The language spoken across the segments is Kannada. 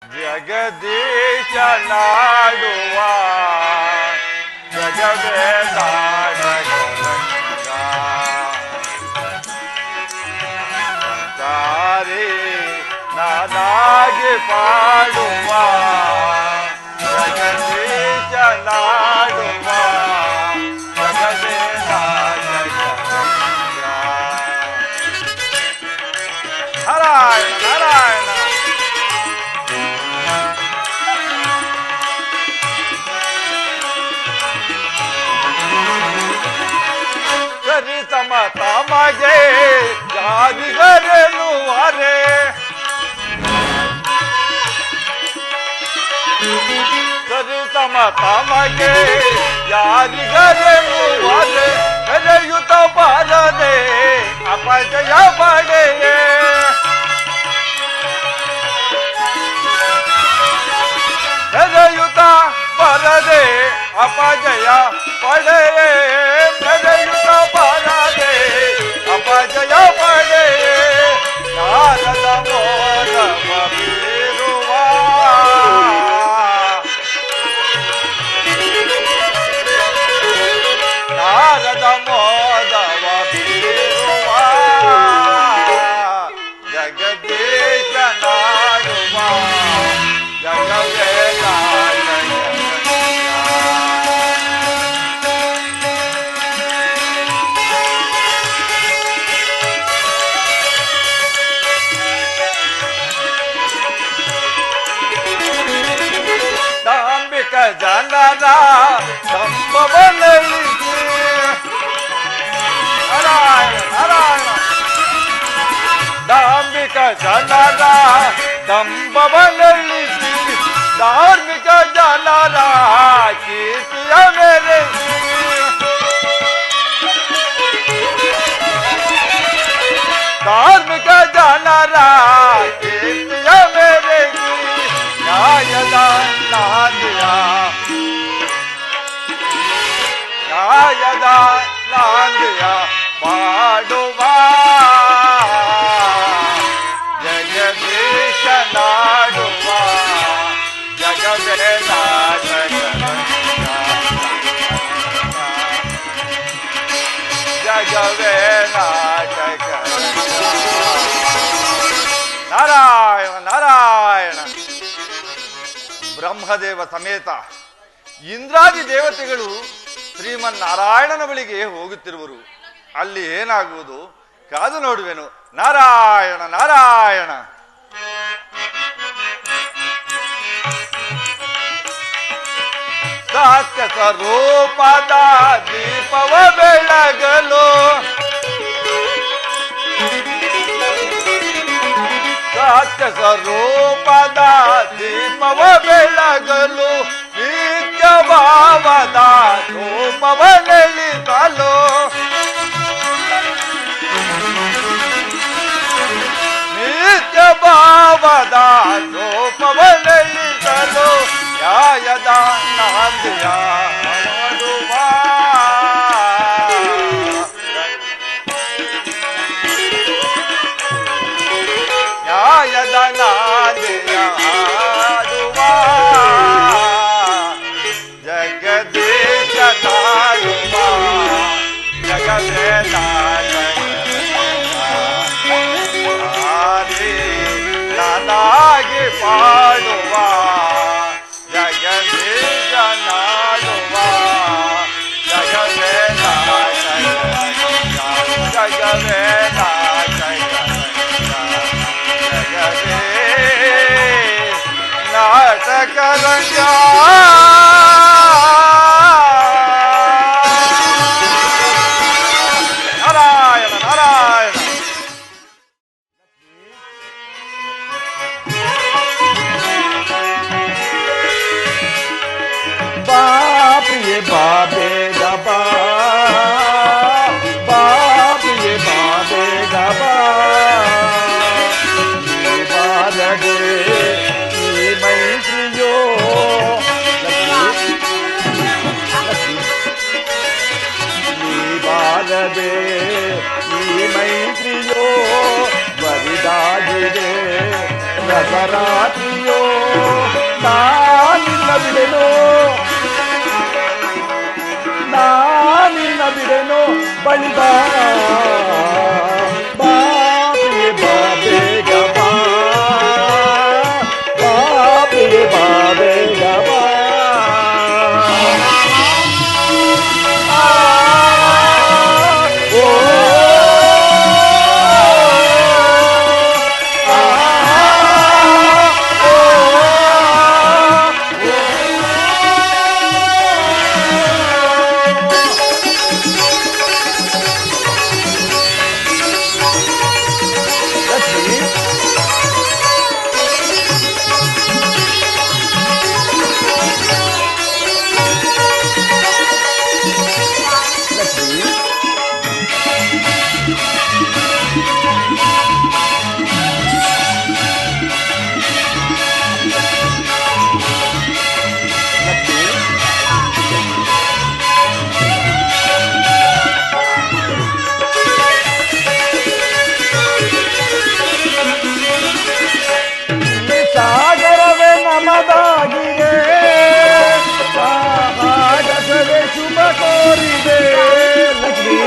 ಜಗದೀಶ ನಾಡುವ ಜಗವೇ ನಾಡಗಂಗಾರಿ ನಾನಾಗಿ ಪಾಡುವ ಜಗದೀಶ ನಾಡುವ ಜಗವೇ ನಾಡಗಂಗಾ. ನಾರಾಯಣ ನಾರಾಯಣ. ಸರಿತಮ ತಮಗೆ ಯಾರಿಗರೆನ್ನುವರೆ ಸರಿತಮ ತಮಗೆ ಯಾರಿಗರೆನ್ನುವರೆ ಕರೆಯುತ್ತ ಬಾರದೆ ಅಪಜಯ ಪಡೆಯೇ ನಡೆಯುತ್ತ ಬರದೆ ಅಪಜಯ ಪಡೆಯೇ ನಡೆಯುತ್ತ ಬರದೆ ಅಪಜಯ ಪಡೆಯೇ ನಾರದ ಮೋದವ ಬೀರುವ ನಾರದ ಮೋದವ ಬೀರುವ ಜಗದೀಶ ನಾಡುವ ಜಗವೇ ದಾಂಬಿಕ ಜನರ ಸಂಭವನಲ್ಲಿಸಿ ನಾರಾಯಣ ನಾರಾಯಣ. ದಾಂಬಿಕ ಜನರ ಸಂಭವನಲ್ಲಿಸಿ ಧಾರ್ಮಿಕ ಜನರ ಕೀರ್ತಿಯ ಮೆರೆಸಿ ಧಾರ್ಮಿಕ ಜನರ ಕೀರ್ತಿಯ ಮೆರೆಸಿ ನ್ಯಾಯದ ನಾಂದಿಯ ನ್ಯಾಯದ ನಾಂದಿಯ ಮಾಡುವ ಜಗದೀಶ ನಾಡುವ ಜಗವೇ ನಾಡಗಂಗಾ ಜಗವೇ ನಾಡಗಂಗಾ. ನಾರಾಯಣ ನಾರಾಯಣ. ಬ್ರಹ್ಮದೇವ ಸಮೇತ ಇಂದ್ರಾದಿ ದೇವತೆಗಳು ಶ್ರೀಮನ್ನಾರಾಯಣನ ಬಳಿಗೆ ಹೋಗುತ್ತಿರುವರು. ಅಲ್ಲಿ ಏನಾಗುವುದು ಕಾದು ನೋಡುವೆನು. ನಾರಾಯಣ ನಾರಾಯಣ. ಸಾತ್ಯ ಸ್ವರೂಪದ ದೀಪವ ಬೆಳಗಲು ಸಾತ್ಯ ಸ್ವರೂಪದ ದೀಪವ ಬೆಳಗಲು ನಿತ್ಯ ಭಾವದ ರೂಪವ ನೆಲೆಸಲು ನಿತ್ಯ ಭಾವದ ರೂಪವ ನೆಲೆಸಲು ನ್ಯಾಯದ ನಾಂದಿಯ ಮಾಡುವ ನ್ಯಾಯದ ನಾಂದಿಯ ಮಾಡುವ ಜಗದೀಶ ನಾಡುವ ಜಗವೇ ನಾನಾಗಿ ಪಾಡುವ ಜಗದೀಶ ನಾಡುವ ಜಗವೇ ಜಗವೇ ಜಗವೇ ನಾಟಕರಂಗ. ನಾರಾಯಣ ನಾರಾಯಣ. ಬಾಪ್ರಿಯ ಬಾಬೆ ಗಬಾ ಬಾಪ್ರಿಯ ಬಾಬೆ ಗಬಾ ಬಾಲಗೆ ಈ ಮೈತ್ರಿಯೋ ಬಾಲದೆ ಈ ಮೈತ್ರಿಯೋ ಬರಿದಾಗಿದೆ ರಸರಾತ್ರಿಯೋ ನಾನಿನ್ನ ಬಿಡೆನು ನಾನಿನ್ನ ಬಿಡೆನು ಬಳಿ ಬಾ ಬಾ ಪ್ರಿಯೆ ಬಾ ಬೇಗ ಬಾ ಬಾ ಪ್ರಿಯೆ ಬಾ ಬೇಗ ಬಾ ಸಾಗರವೇ ನಮದಾಗಿದೆ ಆಗಸವೇ ಶುಭ ಕೋರಿದೆ ಲಕ್ಷ್ಮೀ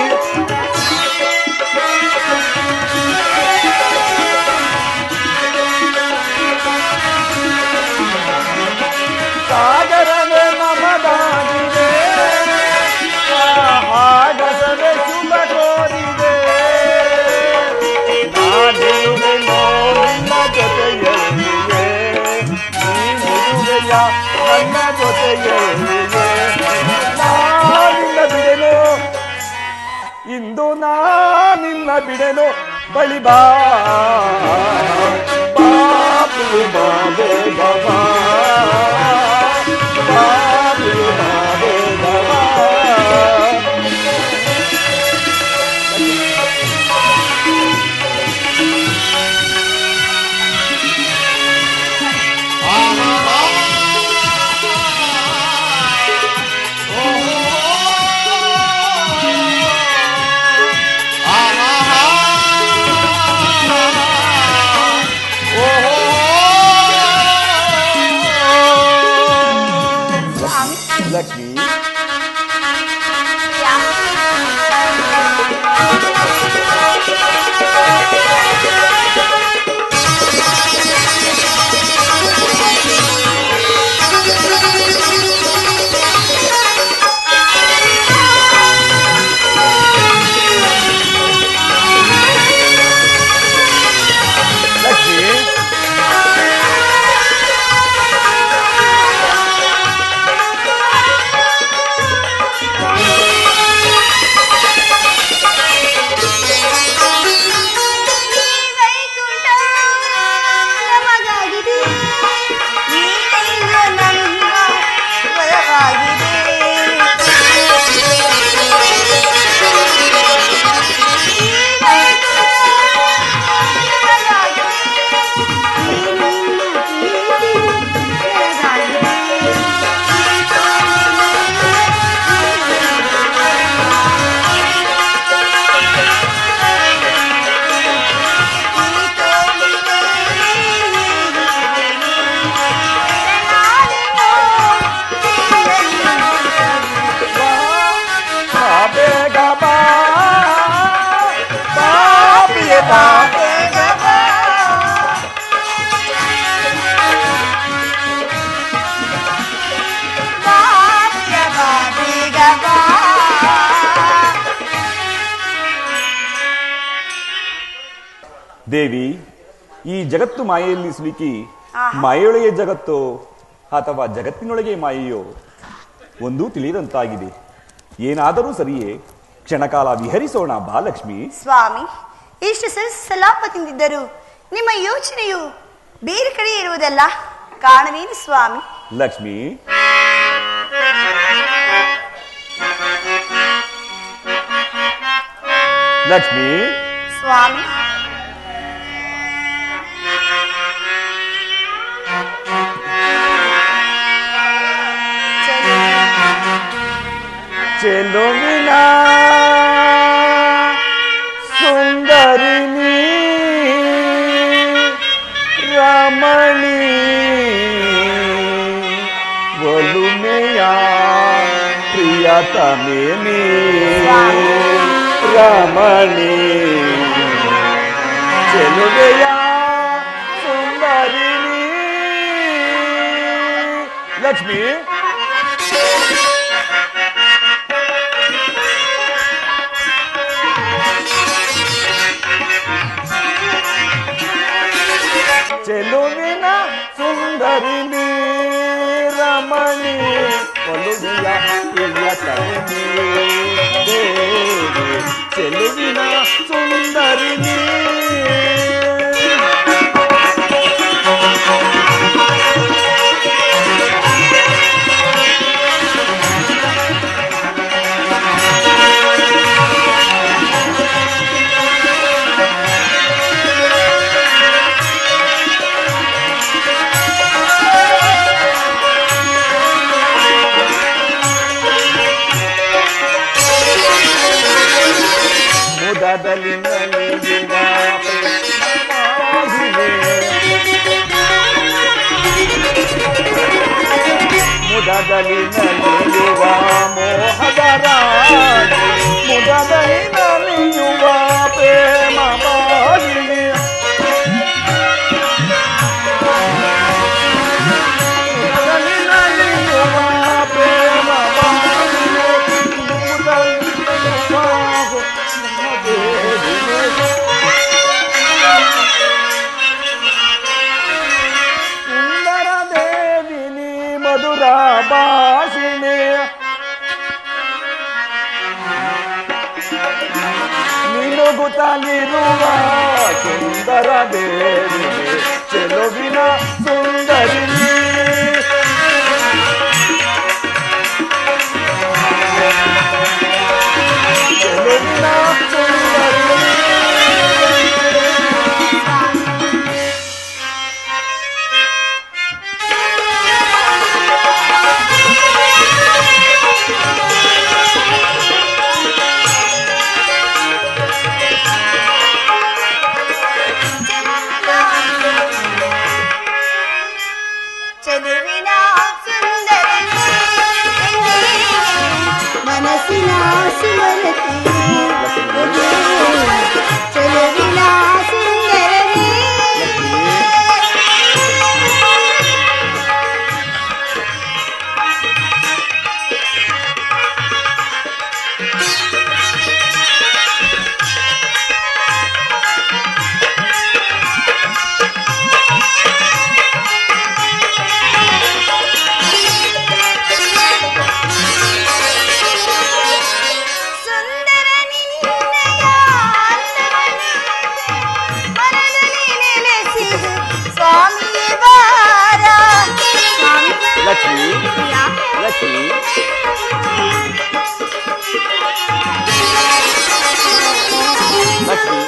ಸಾಗರವೇ ನಮದಾಗಿದೆ ಆಗಸವೇ ಶುಭ ಕೋರಿದೆ ನಾನಿರುವೆನೋ ನಿನ್ನ ಜೊತೆಯಲ್ಲಿಯೇ ನೀನಿರುವೆಯ ನನ್ನ ಜೊತೆಯಲ್ಲಿಯೇ ನಾನಿನ್ನ ಬಿಡೆನು ಇಂದು ನಾನಿನ್ನ ಬಿಡೆನು ಬಳಿ ಬಾ ಬಾ ಪ್ರಿಯೆ ಬಾ ಬೇಗ ಬಾ ಬಾ ಪ್ರಿಯೆ ಬಾ ಬೇಗ ಬಾ ಲಕ್ಷ್ಮಿ ದೇವಿ, ಈ ಜಗತ್ತು ಮಾಯೆಯಲ್ಲಿ ಸಿಲುಕಿ ಮಾಯೆಯೊಳಗೆ ಜಗತ್ತೋ ಅಥವಾ ಜಗತ್ತಿನೊಳಗೆ ಮಾಯೆಯೋ ಒಂದೂ ತಿಳಿಯದಂತಾಗಿದೆ. ಏನಾದರೂ ಸರಿಯೇ, ಕ್ಷಣಕಾಲ ವಿಹರಿಸೋಣ ಬಾಲಕ್ಷ್ಮಿ. ಸ್ವಾಮಿ, ಇಷ್ಟು ಸಲಾಪತಿಂದಿದ್ದರು ನಿಮ್ಮ ಯೋಚನೆಯು ಬೇರೆ ಕಡೆ ಇರುವುದಲ್ಲ, ಕಾರಣವೇನು ಸ್ವಾಮಿ? ಲಕ್ಷ್ಮಿ, ಲಕ್ಷ್ಮಿ ಸ್ವಾಮಿ, ಚೆಲುವಿನ ಸುಂದರಿನಿ ರಮಣಿ ಚೆಲುಮೆಯ ಪ್ರಿಯತಮೆ ನೀ ರಮಣಿ ಚೆಲುವೆಯ ಸುಂದರಿ ನೀ. ಲಕ್ಷ್ಮಿ ಚೆಲುವಿನ ಸುಂದರಿ ನೀ ರಮಣಿ ಒಲುವೆಯ ಪ್ರಿಯತಮೆ ನೀ ದೇವಿ ಚೆಲುವಿನ ಸುಂದರಿ ನೀ. ಮುದದಲ್ಲಿ ನಲಿಯುವ ಪ್ರೇಮವಾಗಿದೆ. ಮುದದಲ್ಲಿ ನಲಿಯುವ ಮೋಹದ ರಾಜಿ ಮುದದಲ್ಲಿ ನಲಿಯುವ ಪ್ರೇಮವಾಗಿದೆ. ಮುದದಲ್ಲಿ ನಲಿಯುವ ಪ್ರೇಮವಾಗಿದೆ. ಸುಂದರ ದೇವಿನಿ ಮಧುರ ಭಾಷಿಣಿ ಮಿನುಗುತ್ತಲಿರುವ ಸುಂದರ ದೇವಿನಿ ಚೆಲುವಿನ ಸುಂದರಿ ಚೆಲುವಿನ ಸುಂದರಿ. ಚೆಲುವಿನ ಸುಂದರಿ ಮನಸ್ಸಿನ ಸುಮರತಿ ಚೆಲುವಿನ ಸುಂದರಿ. ಲಕ್ಷ್ಮಿ ಲಕ್ಷ್ಮಿ ಲಕ್ಷ್ಮಿ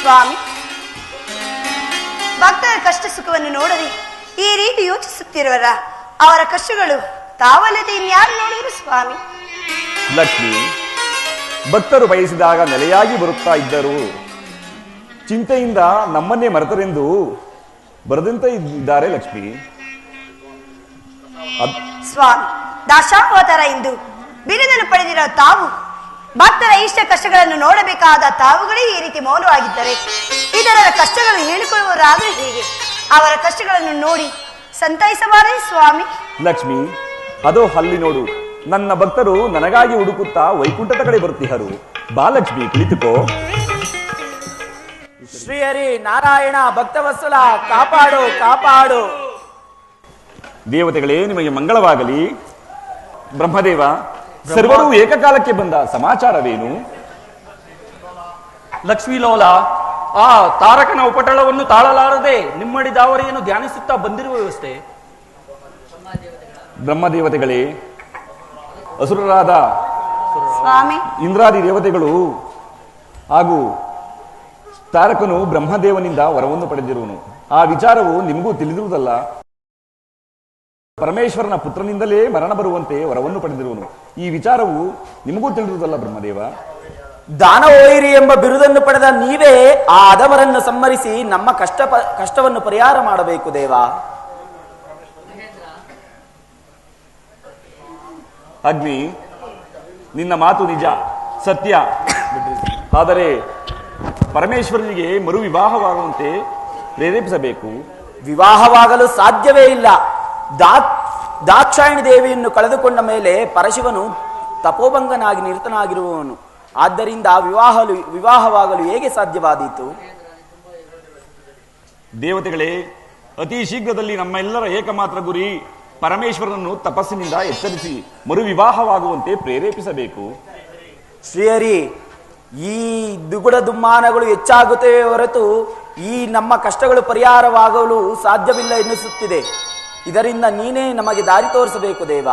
ಸ್ವಾಮಿ, ಭಕ್ತರ ಕಷ್ಟ ಸುಖವನ್ನು ನೋಡದೆ ಈ ರೀತಿ ಯೋಚಿಸುತ್ತಿರುವರ ಅವರ ಕಷ್ಟಗಳು ತಾವಲ್ಲದೆ ಇನ್ಯಾರು ನೋಡುವರು ಸ್ವಾಮಿ? ಲಕ್ಷ್ಮಿ, ಭಕ್ತರು ಬಯಸಿದಾಗ ನೆಲೆಯಾಗಿ ಬರುತ್ತಾ ಇದ್ದರು. ಚಿಂತೆಯಿಂದ ನಮ್ಮನ್ನೇ ಮರೆತರೆಂದು ಬರದಂತೆ ಇದ್ದಾರೆ ಲಕ್ಷ್ಮಿ. ಸ್ವಾಮಿ, ದಾಶಾವತಾರ ಎಂದು ಬಿರುದನ್ನು ಪಡೆದಿರೋ ತಾವು ಭಕ್ತರ ಇಷ್ಟ ಕಷ್ಟಗಳನ್ನು ನೋಡಬೇಕಾದ ತಾವುಗಳೇ ಈ ರೀತಿ ಮೌನವಾಗಿದ್ದರೆ ಇದರ ಕಷ್ಟಗಳು ಹೇಳಿಕೊಳ್ಳುವರಾದ್ರೆ ಹೇಗೆ? ಅವರ ಕಷ್ಟಗಳನ್ನು ನೋಡಿ ಸಂತೈಸಬಾರೇ ಸ್ವಾಮಿ? ಲಕ್ಷ್ಮಿ, ಅದೋ ಅಲ್ಲಿ ನೋಡು, ನನ್ನ ಭಕ್ತರು ನನಗಾಗಿ ಹುಡುಕುತ್ತಾ ವೈಕುಂಠದ ಕಡೆ ಬರುತ್ತಿಹರು. ಬಾ ಲಕ್ಷ್ಮಿ, ಕುಳಿತುಕೋ. ಶ್ರೀಹರಿ ನಾರಾಯಣ ಭಕ್ತವತ್ಸಲ ಕಾಪಾಡು ಕಾಪಾಡು. ದೇವತೆಗಳೇ ನಿಮಗೆ ಮಂಗಳವಾಗಲಿ. ಬ್ರಹ್ಮದೇವ, ಸರ್ವರು ಏಕಕಾಲಕ್ಕೆ ಬಂದ ಸಮಾಚಾರವೇನು? ಲಕ್ಷ್ಮೀಲೋಲ, ಆ ತಾರಕನ ಉಪಟಳವನ್ನು ತಾಳಲಾರದೆ ನಿಮ್ಮಡಿ ದಾವರಿಯನ್ನು ಧ್ಯಾನಿಸುತ್ತಾ ಬಂದಿರುವ ವ್ಯವಸ್ಥೆ. ಬ್ರಹ್ಮದೇವತೆಗಳೇ, ಅಸುರರಾದ ಸ್ವಾಮಿ, ಇಂದ್ರಾದಿ ದೇವತೆಗಳು ಹಾಗೂ ತಾರಕನು ಬ್ರಹ್ಮದೇವನಿಂದ ವರವನ್ನು ಪಡೆದಿರುವನು. ಆ ವಿಚಾರವು ನಿಮಗೂ ತಿಳಿದಿರುವುದಲ್ಲ. ಪರಮೇಶ್ವರನ ಪುತ್ರನಿಂದಲೇ ಮರಣ ಬರುವಂತೆ ವರವನ್ನು ಪಡೆದಿರುವನು. ಈ ವಿಚಾರವು ನಿಮಗೂ ತಿಳಿದಿರುವುದಲ್ಲ ಬ್ರಹ್ಮದೇವ. ದಾನವೋಯಿರಿ ಎಂಬ ಬಿರುದನ್ನು ಪಡೆದ ನೀವೇ ಆ ಅಧಮರನ್ನು ಸಂಹರಿಸಿ ನಮ್ಮ ಕಷ್ಟವನ್ನು ಪರಿಹಾರ ಮಾಡಬೇಕು ದೇವ. ಅಗ್ನಿ, ನಿನ್ನ ಮಾತು ನಿಜ, ಸತ್ಯ. ಆದರೆ ಪರಮೇಶ್ವರನಿಗೆ ಮರು ವಿವಾಹವಾಗುವಂತೆ ಪ್ರೇರೇಪಿಸಬೇಕು. ವಿವಾಹವಾಗಲು ಸಾಧ್ಯವೇ ಇಲ್ಲ. ದಾಕ್ಷಾಯಣಿ ದೇವಿಯನ್ನು ಕಳೆದುಕೊಂಡ ಮೇಲೆ ಪರಶಿವನು ತಪೋಭಂಗನಾಗಿ ನಿರತನಾಗಿರುವವನು. ಆದ್ದರಿಂದ ವಿವಾಹವಾಗಲು ಹೇಗೆ ಸಾಧ್ಯವಾದೀತು? ದೇವತೆಗಳೇ, ಅತಿ ಶೀಘ್ರದಲ್ಲಿ ನಮ್ಮೆಲ್ಲರ ಏಕಮಾತ್ರ ಗುರಿ ಪರಮೇಶ್ವರನನ್ನು ತಪಸ್ಸಿನಿಂದ ಎಚ್ಚರಿಸಿ ಮರು ವಿವಾಹವಾಗುವಂತೆ ಪ್ರೇರೇಪಿಸಬೇಕು. ಶ್ರೀಹರಿ, ಈ ದುಗುಡ ದುಮ್ಮಾನಗಳು ಹೆಚ್ಚಾಗುತ್ತವೆ ಹೊರತು ಈ ನಮ್ಮ ಕಷ್ಟಗಳು ಪರಿಹಾರವಾಗಲು ಸಾಧ್ಯವಿಲ್ಲ ಎನ್ನಿಸುತ್ತಿದೆ. ಇದರಿಂದ ನೀನೇ ನಮಗೆ ದಾರಿ ತೋರಿಸಬೇಕು ದೇವ.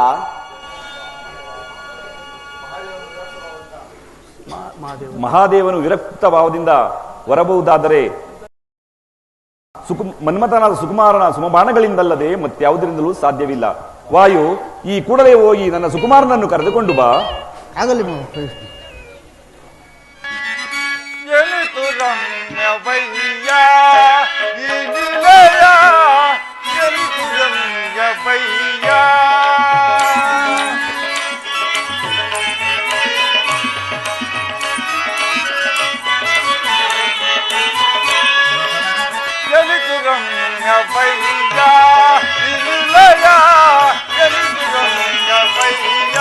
ಮಹಾದೇವನು ವಿರಕ್ತ ಭಾವದಿಂದ ಹೊರಬಹುದಾದರೆ ಮನ್ಮಥನಾದ ಸುಕುಮಾರನ ಸುಮಬಾಣಗಳಿಂದಲ್ಲದೆ ಮತ್ಯಾವುದರಿಂದಲೂ ಸಾಧ್ಯವಿಲ್ಲ. ವಾಯು, ಈ ಕೂಡಲೇ ಹೋಗಿ ನನ್ನ ಸುಕುಮಾರನನ್ನು ಕರೆದುಕೊಂಡು ಬಾ. ಎನಿತು ರಮ್ಯವಯ್ಯ ಈ ನಿಲಯ, ಎನಿತು ರಮ್ಯವಯ್ಯ. ಎನಿತು ರಮ್ಯವಯ್ಯ ಈ ನಿಲಯ, ಎನಿತು ರಮ್ಯವಯ್ಯ.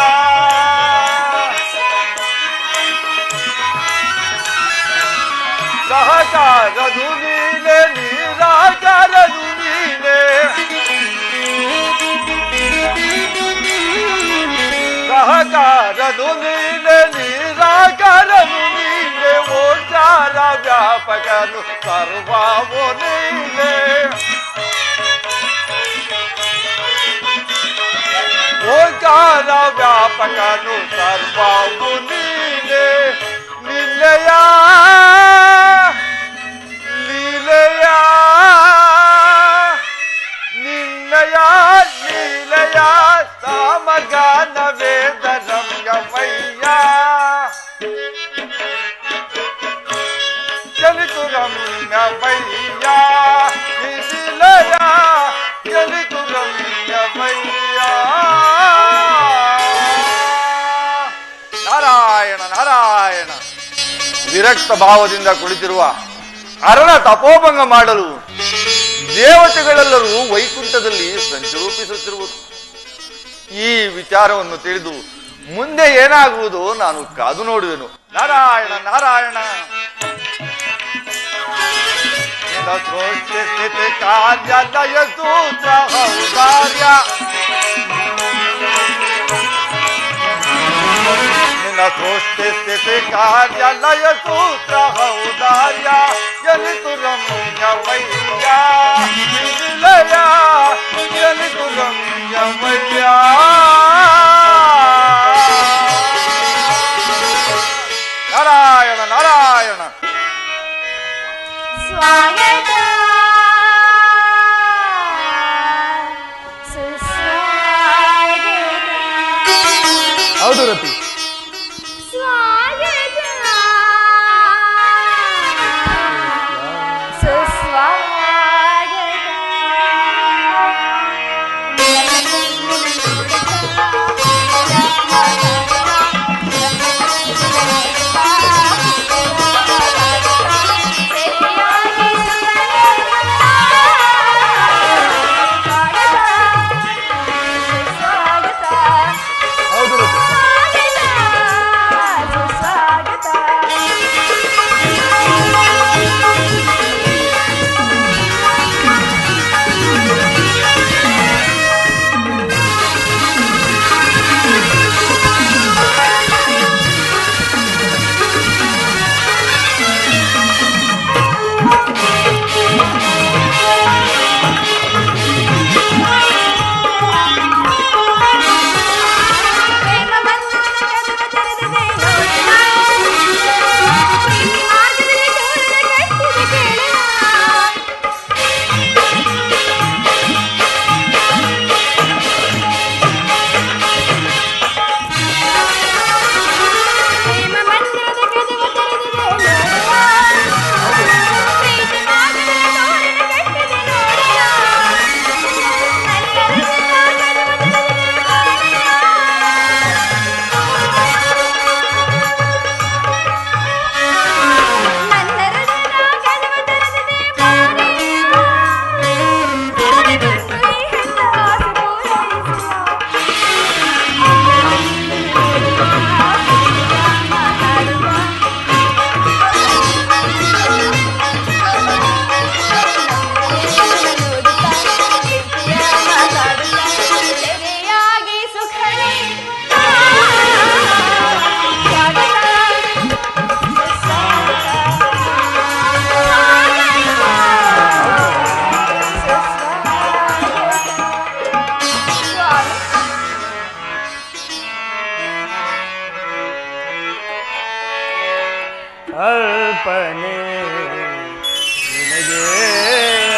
ಸಹಕಾರನು ನೀನೆ, ನಿರಾಕಾರನು ನೀನೆ. ಸಹಕಾರನು ನೀನೆ, ನಿರಾಕಾರನು ನೀನೆ. ಓಂಕಾರ ವ್ಯಾಪಕನು ಸರ್ವವೋ ನೀನೆ. ಓಂಕಾರ ವ್ಯಾಪಕನು ಸರ್ವವೋ ನೀನೆ. ನಿನ್ನಯ ಲೀಲೆಯ, ನಿನ್ನಯ ಲೀಲೆಯ ಸಾಮಗಾನ ವೇದ ರಮ್ಯವಯ್ಯ. ಎನಿತು ರಮ್ಯವಯ್ಯ ಈ ಲೀಲೆಯ, ಎನಿತು ರಮ್ಯವಯ್ಯ. ನಾರಾಯಣ ನಾರಾಯಣ. ವಿರಕ್ತ ಭಾವದಿಂದ ಕುಳಿತಿರುವ ಅರಣ ತಪೋಭಂಗ ಮಾಡಲು ದೇವತೆಗಳೆಲ್ಲರೂ ವೈಕುಂಠದಲ್ಲಿ ಸಂಚರೂಪಿಸುತ್ತಿರುವುದು. ಈ ವಿಚಾರವನ್ನು ತಿಳಿದು ಮುಂದೆ ಏನಾಗುವುದು ನಾನು ಕಾದು ನೋಡುವೆನು. ನಾರಾಯಣ ನಾರಾಯಣ. ಸೃಷ್ಟಿ ಸ್ಥಿತಿ ಕಾರ್ಯ ಲಯ ಸೂತ್ರ ಔದಾರ್ಯ, ನಿನ್ನ ಸೃಷ್ಟಿ ಸ್ಥಿತಿ ಕಾರ್ಯ ಲಯ ಸೂತ್ರ ಔದಾರ್ಯ. ಎನಿತು ರಮ್ಯವಯ್ಯ ಈ ನಿಲಯ, ಎನಿತು ರಮ್ಯವಯ್ಯ. ನಾರಾಯಣ ನಾರಾಯಣ. ಸ್ವಾಗತ ಸುಸ್ವಾಗತ. ಹೌದು ರತಿ, ಸ್ವಾಗತ ಹೌದು ರತಿ. ಅರ್ಪಣೆ ನಿನಗೆ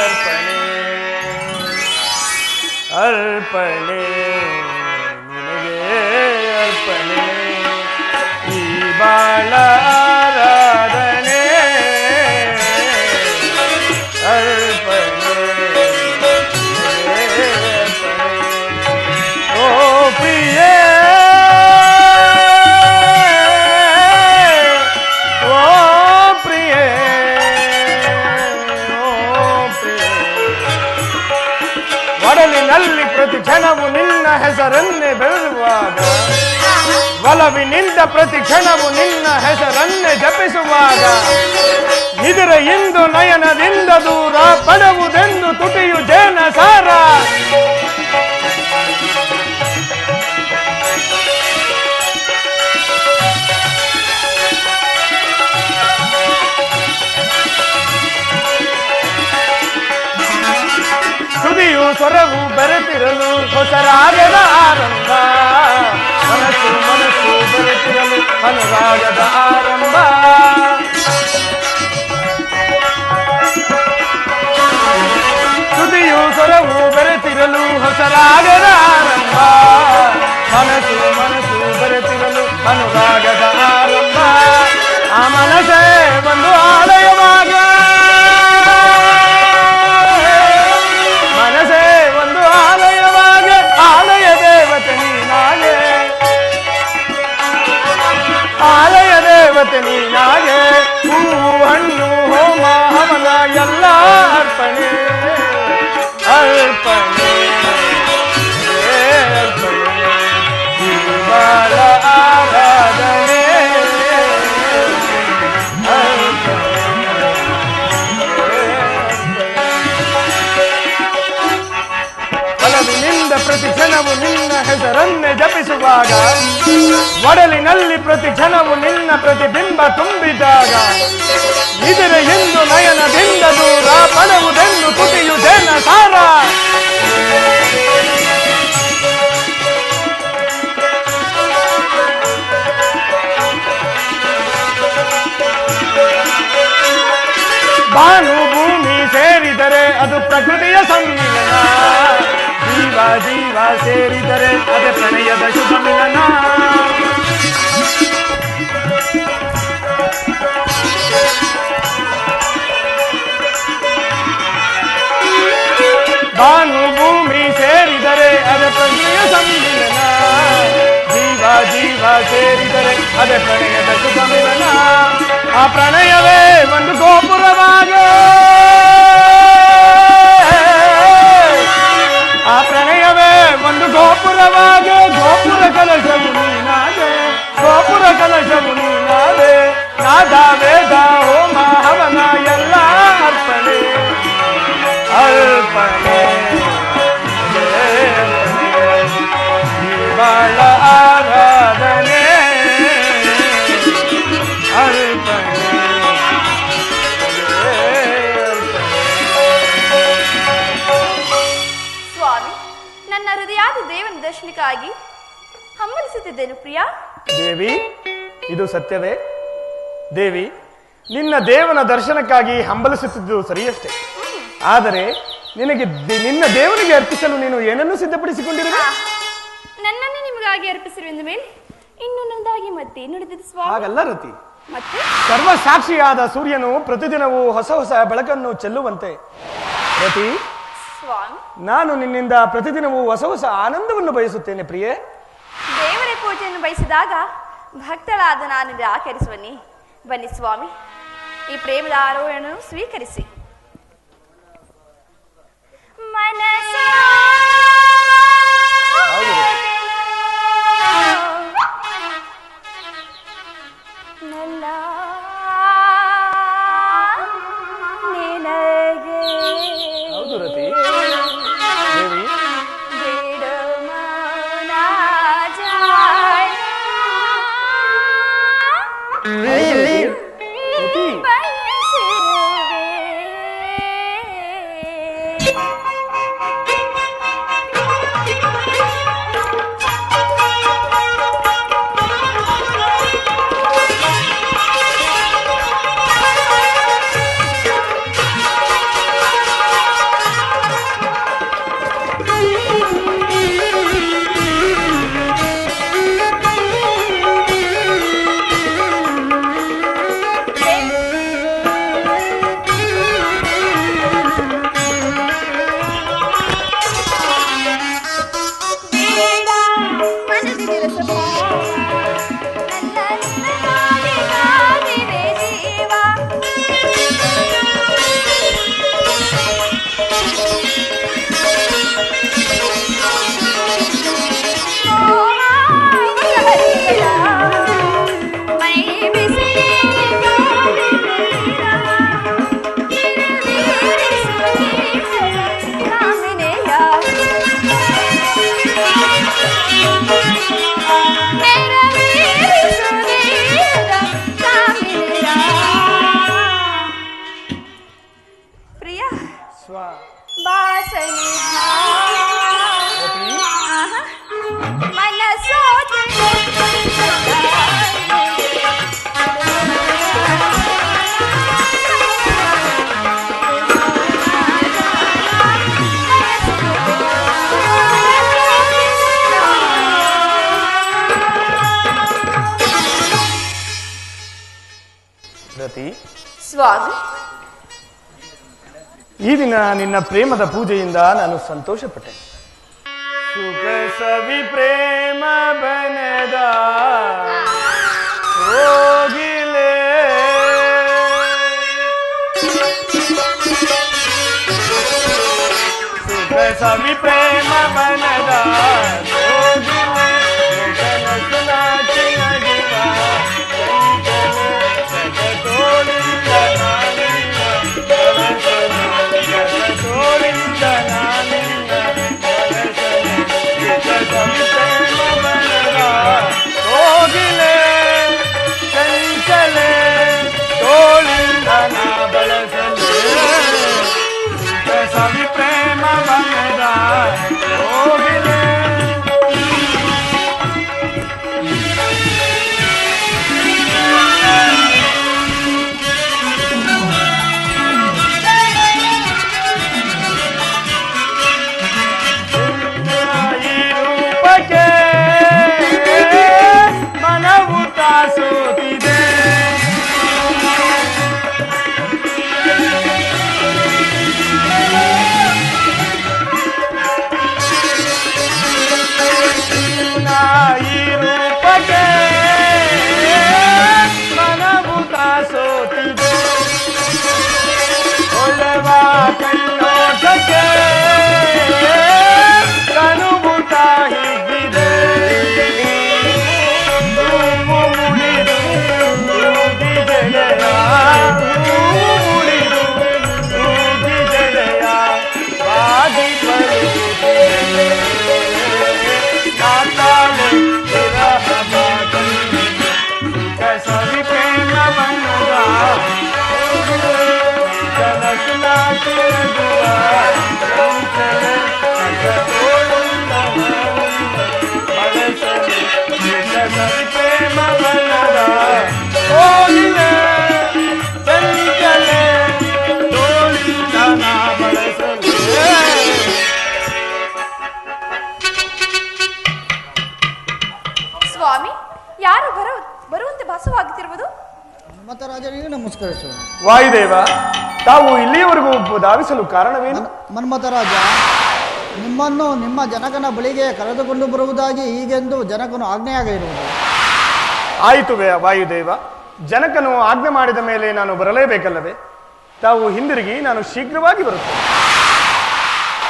ಅರ್ಪಣೆ ಅರ್ಪಣೆ ನಿನಗೆ ಅರ್ಪಣೆ ಈ ಬಾಳ ಆರಾಧನೆ ಅರ್ಪಣೆ ನಿನಗೆ ಅರ್ಪಣೆ ಓ ಪ್ರಿಯೇ ಒಡಲಿನಲ್ಲಿ ಪ್ರತಿ ಕ್ಷಣವು ನಿನ್ನ ಹೆಸರನ್ನೇ ಬೆಳೆಸುವಾಗ ಒಲವಿನಿಂದ ಪ್ರತಿ ಕ್ಷಣವು ನಿನ್ನ ಹೆಸರನ್ನೇ ಜಪಿಸುವಾಗ ಇದರ ಇಂದು ನಯನದಿಂದ ದೂರ ಪಡುವುದೆಂದು ತುಟಿಯು ಜೇನ ಸಾರ ಸುದಿಯು ಸ್ವರವು ಬೆರೆತಿರಲು ಹೊಸರಾಗದ ಆರಂಭ ಮನಸ್ಸು ಮನಸ್ಸು ಬೆರೆತಿರಲು ಅನುರಾಗದ ಆರಂಭ ಸುದಿಯು ಸ್ವರವು ಬೆರೆತಿರಲು ಹೊಸರಾಗದ ಆರಂಭ ಮನಸ್ಸು ಮನಸ್ಸು ಬೆರೆತಿರಲು ಅನುರಾಗದ ಆರಂಭ ಆ ಮನಸ್ಸೇ ಒಂದು ಆಲಯವಾಗ ಮನಸೇ ಒಂದು ಆಲಯವಾಗಿ ಆಲಯ ದೇವತೆ ನೀನಾಗೆ ಆಲಯ ದೇವತೆ ನೀನಾಗೆ ಹೂವು ಹಣ್ಣು ಹೋಮ ಹವನ ಎಲ್ಲ ಅರ್ಪಣೆ ಅರ್ಪಣೆ ಅರ್ಪಣೆ ಬಾಳ ಆರಾಧನೆ ಒಲವಿನಿಂದ ಪ್ರತಿ ಕ್ಷಣವು ನಿನ್ನ ಹೆಸರನ್ನೇ ಜಪಿಸುವಾಗ ಒಡಲಿನಲ್ಲಿ ಪ್ರತಿ ಕ್ಷಣವು ನಿನ್ನ ಪ್ರತಿಬಿಂಬ ತುಂಬಿದಾಗ ಇದರ ಎಂದು ನಯನದಿಂದ ದೂರ ಪಡುವುದೆಂದು ತುಟಿಯು ಜನ ಸಾರ ಭಾನು ಭೂಮಿ ಸೇರಿದರೆ ಅದು ಪ್ರಕೃತಿಯ ಸಮ್ಮಿಲನ ಜೀವ ಜೀವ ಸೇರಿದರೆ ಅದೇ ಪ್ರಣಯದ ಶುಭ ಮಿಲನ ಭಾನು ಭೂಮಿ ಸೇರಿದರೆ ಅದೇ ಪ್ರಕೃತಿಯ ಸಮ್ಮಿಲನ ಜೀವ ಜೀವ ಸೇರಿದರೆ ಅದೇ ಪ್ರಣಯದ ಶುಭ ಮಿಲನ ಆ ಪ್ರಣಯವೇ ಒಂದು ಗೋಪುರವಾಗ ಆ ಪ್ರಣಯವೇ ಒಂದು ಗೋಪುರವಾಗಿ ಗೋಪುರ ಕಲಶವು ನೀನಾಗೆ ಗೋಪುರ ಕಲಶವು ನೀನಾದೆ ನಾದ ವೇದ ಹೋಮ ಹವನ ಎಲ್ಲ ಅರ್ಪಣೆ ಅರ್ಪಣೆ ಬಾಳ ಆರಾಧನೆ ಅರ್ಪಣೆ ಸ್ವಾಮಿ, ನನ್ನ ಹೃದಯಾದ ದೇವನ ದರ್ಶನಕ್ಕಾಗಿ ಹಂಬಲಿಸುತ್ತಿದ್ದೇನು ಪ್ರಿಯಾ. ದೇವಿ, ಇದು ಸತ್ಯವೇ? ದೇವಿ, ನಿನ್ನ ದೇವನ ದರ್ಶನಕ್ಕಾಗಿ ಹಂಬಲಿಸುತ್ತಿದ್ದು ಸರಿಯಷ್ಟೇ. ಆದರೆ ನಿನಗೆ ನಿನ್ನ ದೇವನಿಗೆ ಅರ್ಪಿಸಲು ನೀನು ಏನನ್ನು ಸಿದ್ಧಪಡಿಸಿಕೊಂಡಿರುವೆ? ನನ್ನನ್ನು ನಿಮಗಾಗಿ ಅರ್ಪಿಸಿರುವೆಂದ ಮೇಲೆ ಇನ್ನು ನನ್ನದಾಗಿ ಮತ್ತೆ ನಡೆದಿದ್ದು ಸ್ವಾಮಿ. ಹಾಗಲ್ಲ ರತಿ, ಮತ್ತೆ ಸರ್ವ ಸಾಕ್ಷಿಯಾದ ಸೂರ್ಯನು ಪ್ರತಿದಿನವೂ ಹೊಸ ಹೊಸ ಬೆಳಕನ್ನು ಚೆಲ್ಲುವಂತೆ ರತಿ, ಸ್ವಾಮಿ, ನಾನು ನಿನ್ನಿಂದ ಪ್ರತಿದಿನವೂ ಹೊಸ ಹೊಸ ಆನಂದವನ್ನು ಬಯಸುತ್ತೇನೆ ಪ್ರಿಯೆ. ದೇವರ ಪೂಜೆಯನ್ನು ಬಯಸಿದಾಗ ಭಕ್ತಳಾದ ನಾನು ನಿರಾಕರಿಸುವನಿ. ಬನ್ನಿ ಸ್ವಾಮಿ, ಈ ಪ್ರೇಮದ ಆರೋಹಣವನ್ನು ಸ್ವೀಕರಿಸಿ. ಮನಸ ನನ್ನ ನಿನಗೆ ಹೌದು ರತಿ. ದೇವಿ, ರತಿ, ಸ್ವಾಮಿ, ಈ ದಿನ ನಿನ್ನ ಪ್ರೇಮದ ಪೂಜೆಯಿಂದ ನಾನು ಸಂತೋಷಪಟ್ಟೆ. ಸುಖ ಸವಿ ಪ್ರೇಮ ಬನದ ಹೋಗಿಲೆ, ಸುಖ ಸವಿ ಪ್ರೇಮ ಬನದ ಹೋಗಿಲೆ, ಕನಸು ನಾಚಿ ನಗಿವ ಜಗತೋಳಿಂದ ನಾನಿನ್ನ ಕನಸನು, ಜಗತೋಳಿಂದ ನಾನಿನ್ನ ಕನಸನು, ಸುಖ ಸವಿ ಪ್ರೇಮ ಬನದ ಹೋಗಿಲೆ, ಚಂಚಲೆ ತೋಳಿಂದ ನಾ ಬಳಸಲೆ, ಸುಖ ಸವಿ ಪ್ರೇಮ ಬನದ ಹೋಗಿಲೆ. ಈ ರೂಪಕ್ಕೆ ಮನವು ತಾಸೋತಿದೆ, ಈ ರೂಪಕ್ಕೆ ಮನವು ತಾಸೋತಿದೆ, ಒಳವ ಕಣ್ಣೋಟಕ್ಕೆ ಕನುವು ತಾಹಿದ್ದಿದೆ, ಹೂವು ಮುಳಿದು ಹೂಗಿ ಜಡೆಯ, ಹೂವು ಮುಳಿದು ಹೂಗಿ ಜಡೆಯ ಬಾಗಿ ಬರುತ್ತಿದೆ, ನಾತಾಳೆ ವಿರಹ ಬಾಗಿ, ಸುಖ ಸವಿ ಪ್ರೇಮ ಬಣ್ಣದ ಕನಸು ನಾಚಿ ನಗುವ ಚಂಚಲೆ, ಜಗತೋಳಿಂದ ಬಳಸಲು, ಸುಖ ಸವಿ ಪ್ರೇಮ ಬಣ್ಣದ ಹೋಗಿಲೆ, ಚಂಚಲೆ ತೋಳಿಂದ ನಾ ಬಳಸಲು. ಸ್ವಾಮಿ, ಯಾರು ಬರುವಂತೆ ಭಾಸವಾಗುತ್ತಿರುವುದು? ಮನ್ಮಥರಾಜನಿಗೆ ನಮಸ್ಕರಿಸು. ವಾಯುದೇವ, ತಾವು ಇಲ್ಲಿಯವರೆಗೂ ಧಾವಿಸಲು ಕಾರಣವೇನು? ಮನ್ಮಥರಾಜ, ನಿಮ್ಮನ್ನು ನಿಮ್ಮ ಜನಕನ ಬಳಿಗೆ ಕರೆದುಕೊಂಡು ಬರುವುದಾಗಿ ಹೀಗೆಂದು ಜನಕನು ಆಜ್ಞೆಯಾಗಿರುವುದು. ಆಯಿತು ವಾಯುದೇವ, ಜನಕನು ಆಜ್ಞೆ ಮಾಡಿದ ಮೇಲೆ ನಾನು ಬರಲೇಬೇಕಲ್ಲವೇ? ತಾವು ಹಿಂದಿರುಗಿ, ನಾನು ಶೀಘ್ರವಾಗಿ ಬರುತ್ತೇನೆ.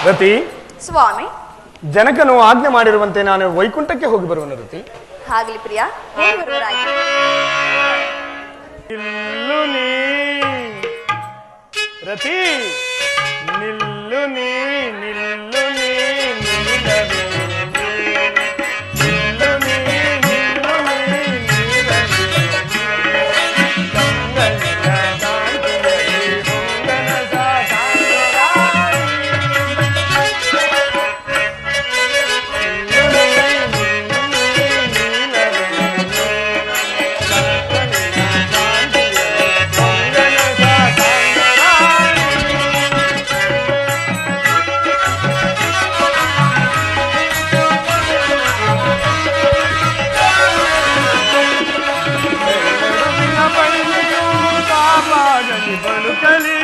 ರತಿ, ಸ್ವಾಮಿ, ಜನಕನು ಆಜ್ಞೆ ಮಾಡಿರುವಂತೆ ನಾನು ವೈಕುಂಠಕ್ಕೆ ಹೋಗಿ ಬರುವನು. ರತಿ, ಆಗಲಿ ಪ್ರಿಯ, ಹೋಗಿ ಬರುವರಾಗಿ. ನಿಲ್ಲು ನೀ ರತಿ, ನಿಲ್ಲು ನೀ, ನಿಲ್ಲು ನೀ, ನಿಲ್ಲವೇ, ನಿಲ್ಲು ನೀ, ನಿಲ್ಲು ನೀ, ನಿಲ್ಲವೇ, ಕಂಗಣ್ಣ ಕಾಂತಿಯಲಿ ಹೊಂಗನಸ ಕಾಂತರಾಯಿ, ನಿಲ್ಲು ನೀ, ನಿಲ್ಲು ನೀ, ನಿಲ್ಲವೇ, ಬಳುಕಲಿ,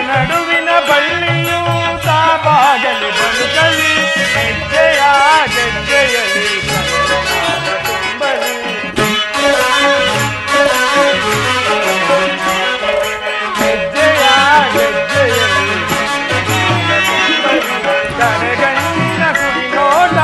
ನಡುವಿನ ಬಳ್ಳಿಯೂ ತಾಪಾಗಲಿ ಬಳುಕಲಿ, ಹೆಜ್ಜೆಯ ಗೆಜ್ಜೆಯಲಿ ತುಂಬಲಿ, ಹೆಜ್ಜೆಯ ಗೆಜ್ಜೆಯಲಿ ಕರೆಗಣ್ಣಿನ ಕುಡಿ ನೋಟ,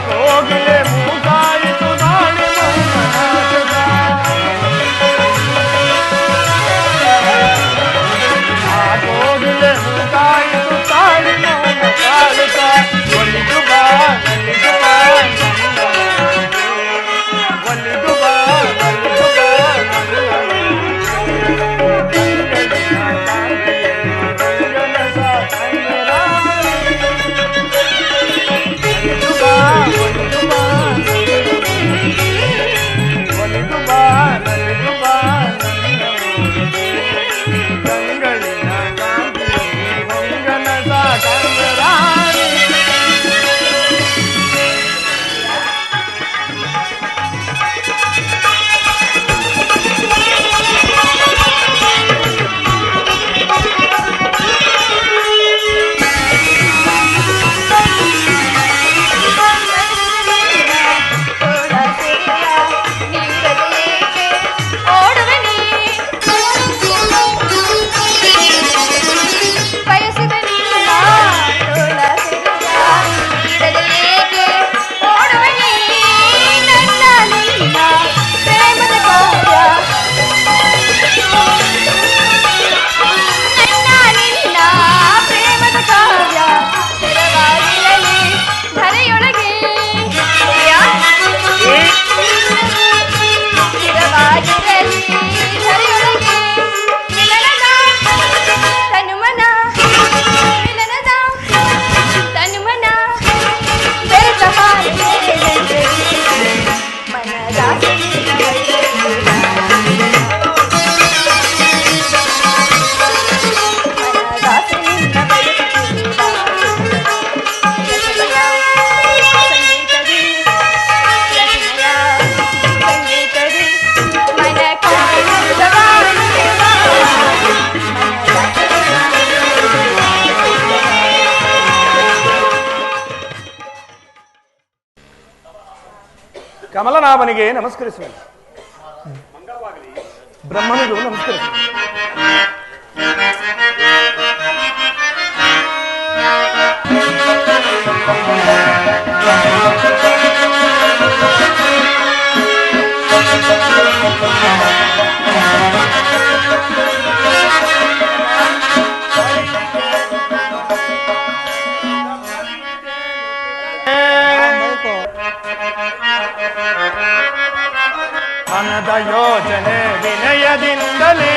ಕೋಗಿಲೆ ಮೂಕಾಯಿತು ದಾಳಿ ಮೌನ ಕೋಗಿಲೆ ಮೂಕಾಯಿತು ತಾಳಿ ಮೌನ ಕಾಲುತ್ತ ಒಲಿದು ಬಾ ಒಲಿದು ಬಾ ಒಲಿದು ಬಾ ಒಲಿದು ಬಾ ಕಮಲನಾಭನಿಗೆ ನಮಸ್ಕರಿಸುವೆ. ಬ್ರಹ್ಮನಿಗೂ ನಮಸ್ಕರಿಸುವೆ. ಮನದ ಯೋಜನೆ ವಿನಯದಿಂದಲೇ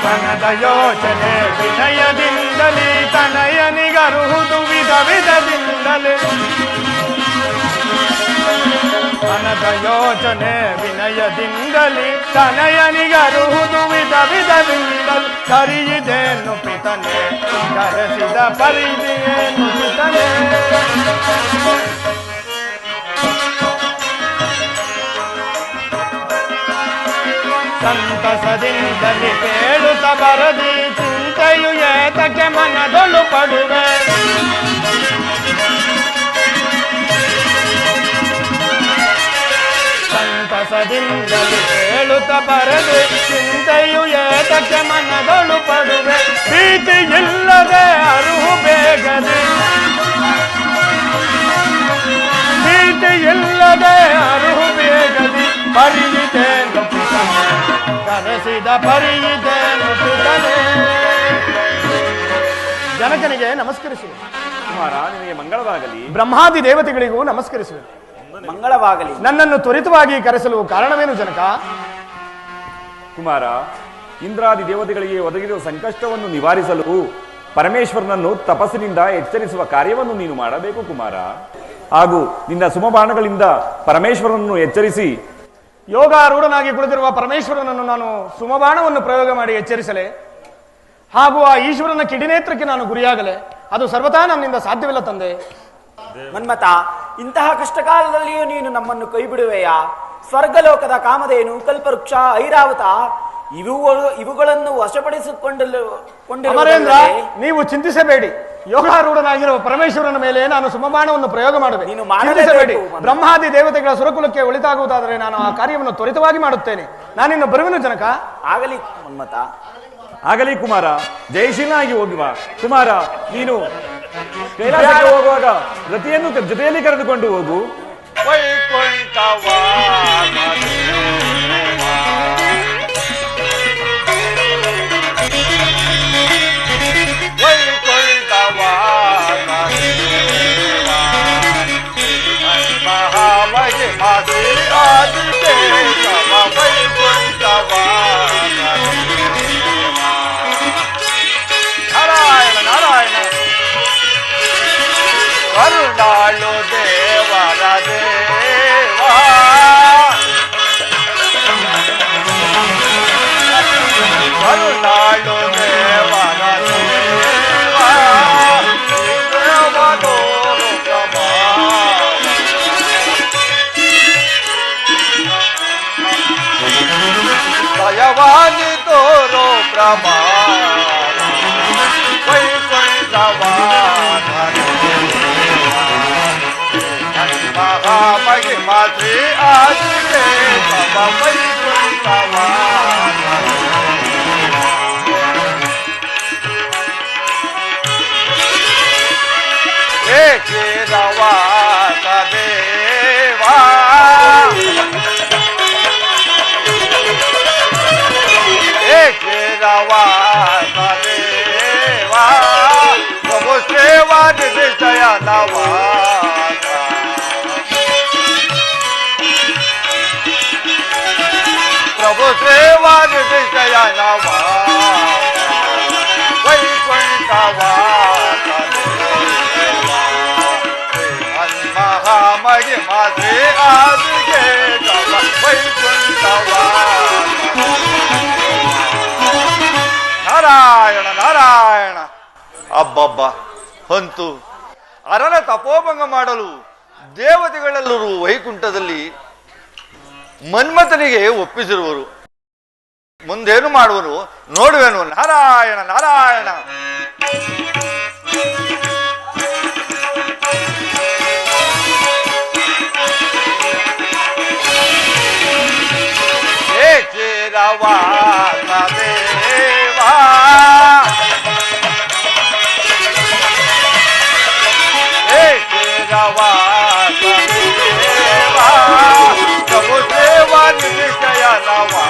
ಮನದ ಯೋಜನೆ ವಿನಯದಿಂದಲೇ ತನಯನಿಗರುವುದು ವಿಧ ವಿಧದಿಂದಲೇ ಮನದ ಯೋಜನೆ ವಿನಯದಿಂದಲೇ ತನಯನಿಗರುವುದು ವಿಧ ವಿಧದಿಂದಲೇ ಕರಿಯಿದೇನು ಪಿತನೆ ಕರೆಸಿದ ಪರಿದೇನು ಪಿತನೆ ಸಂತಸದಿಂದಲೇ ಬೇಡುತ್ತ ಬರದಿ ಚಿಂತೆಯು ಏತಕ್ಕೆ ಮನದೊಳು ಪಡುವೆ ಸಂತಸದಿಂದಲೇ ಬೇಡುತ್ತ ಬರದಿ ಚಿಂತೆಯು ಏತಕ್ಕೆ ಮನದೊಳು ಪಡುವೆ ಪ್ರೀತಿ ಇಲ್ಲದೆ ಅರುಹು ಬೇಗದೆ ಪ್ರೀತಿ ಇಲ್ಲದೆ ಅರುಹು ಬೇಗದಿ ಪರಿಯಿತೇನು ಕರೆಸಿದ ಪರಿಯಿತೇನು ಪಿತನೆ. ಜನಕನಿಗೆ ನಮಸ್ಕರಿಸುವೆ. ಕುಮಾರ, ನಿನಗೆ ಮಂಗಳವಾಗಲಿ. ಬ್ರಹ್ಮಾದಿ ದೇವತೆಗಳಿಗೂ ನಮಸ್ಕರಿಸುವೆ. ಮಂಗಳವಾಗಲಿ. ನನ್ನನ್ನು ತ್ವರಿತವಾಗಿ ಕರೆಸಲು ಕಾರಣವೇನು ಜನಕ? ಕುಮಾರ, ಇಂದ್ರಾದಿ ದೇವತೆಗಳಿಗೆ ಒದಗಿರುವ ಸಂಕಷ್ಟವನ್ನು ನಿವಾರಿಸಲು ಪರಮೇಶ್ವರನನ್ನು ತಪಸ್ಸಿನಿಂದ ಎಚ್ಚರಿಸುವ ಕಾರ್ಯವನ್ನು ನೀನು ಮಾಡಬೇಕು ಕುಮಾರ. ಹಾಗೂ ನಿನ್ನ ಸುಮಬಾಣಗಳಿಂದ ಪರಮೇಶ್ವರನನ್ನು ಎಚ್ಚರಿಸಿ ಯೋಗಾರೂಢನಾಗಿ ಕುಳಿತಿರುವ ಪರಮೇಶ್ವರನನ್ನು ನಾನು ಸುಮಬಾಣವನ್ನು ಪ್ರಯೋಗ ಮಾಡಿ ಎಚ್ಚರಿಸಲೆ ಹಾಗೂ ಆ ಈಶ್ವರನ ಕಿಡಿನೇತ್ರಕ್ಕೆ ನಾನು ಗುರಿಯಾಗಲೆ ಅದು ಸರ್ವತಾ ನನ್ನಿಂದ ಸಾಧ್ಯವಿಲ್ಲ ತಂದೆ. ಮನ್ಮಥ, ಇಂತಹ ಕಷ್ಟಕಾಲದಲ್ಲಿಯೂ ನೀನು ನಮ್ಮನ್ನು ಕೈ ಬಿಡುವೆಯಾ? ಸ್ವರ್ಗಲೋಕದ ಕಾಮಧೇನು, ಕಲ್ಪವೃಕ್ಷ, ಐರಾವತ ಇವುಗಳನ್ನು ಅಮರೇಂದ್ರ, ನೀವು ಚಿಂತಿಸಬೇಡಿ. ಯೋಗಾರೂಢನಾಗಿರುವ ಪರಮೇಶ್ವರನ ಮೇಲೆ ನಾನು ಸುಮಬಾಣವನ್ನು ಪ್ರಯೋಗ ಮಾಡುವೆ. ನೀನು ಚಿಂತಿಸಬೇಡಿ. ಬ್ರಹ್ಮಾದಿ ದೇವತೆಗಳ ಸುರಕುಲಕ್ಕೆ ಒಳಿತಾಗುವುದಾದರೆ ನಾನು ಆ ಕಾರ್ಯವನ್ನು ತ್ವರಿತವಾಗಿ ಮಾಡುತ್ತೇನೆ. ನಾನಿನ್ನು ಬರುವೆನು ಜನಕ. ಆಗಲಿ ಮನ್ಮಥ. ಆಗಲಿ ಕುಮಾರ, ಜಯಶೀಲನಾಗಿ ಹೋಗುವ. ಕುಮಾರ, ನೀನು ಕೈಲಾಸಕ್ಕೆ ಹೋಗುವಾಗ ರತಿಯನ್ನು ಜೊತೆಯಲ್ಲಿ ಕರೆದುಕೊಂಡು ಹೋಗು. ನಾರಾಯಣ ನಾರಾಯಣ ಕರುಣಾಳು ದೇವರ ದೇವಾ ಕರುಣಾಳು ದೇವರ ದೇವಾ ದೇವನೋರು ಪ್ರಭಾ ದಯವಾನಿ ತೋರೋ ಪ್ರಭಾ महिमा से आज के बाबा वैकुंठवा एक रवा देवा एक रवा देवा प्रभु सेवा निश्चय नवा प्रभु सेवा निश्चय नवा वैकुंठवा महामहिमा से आज के वैकुंठवा ನಾರಾಯಣ ನಾರಾಯಣ. ಅಬ್ಬಬ್ಬ, ಹೊಂತು ಅರನ ತಪೋಭಂಗ ಮಾಡಲು ದೇವತೆಗಳೆಲ್ಲರೂ ವೈಕುಂಠದಲ್ಲಿ ಮನ್ಮಥನಿಗೆ ಒಪ್ಪಿಸಿರುವರು. ಮುಂದೇನು ಮಾಡುವರು ನೋಡುವೆನು. ನಾರಾಯಣ ನಾರಾಯಣ. ರವಾ ದೇವಾ रवा देवा प्रभु सेवा निश्चय नवा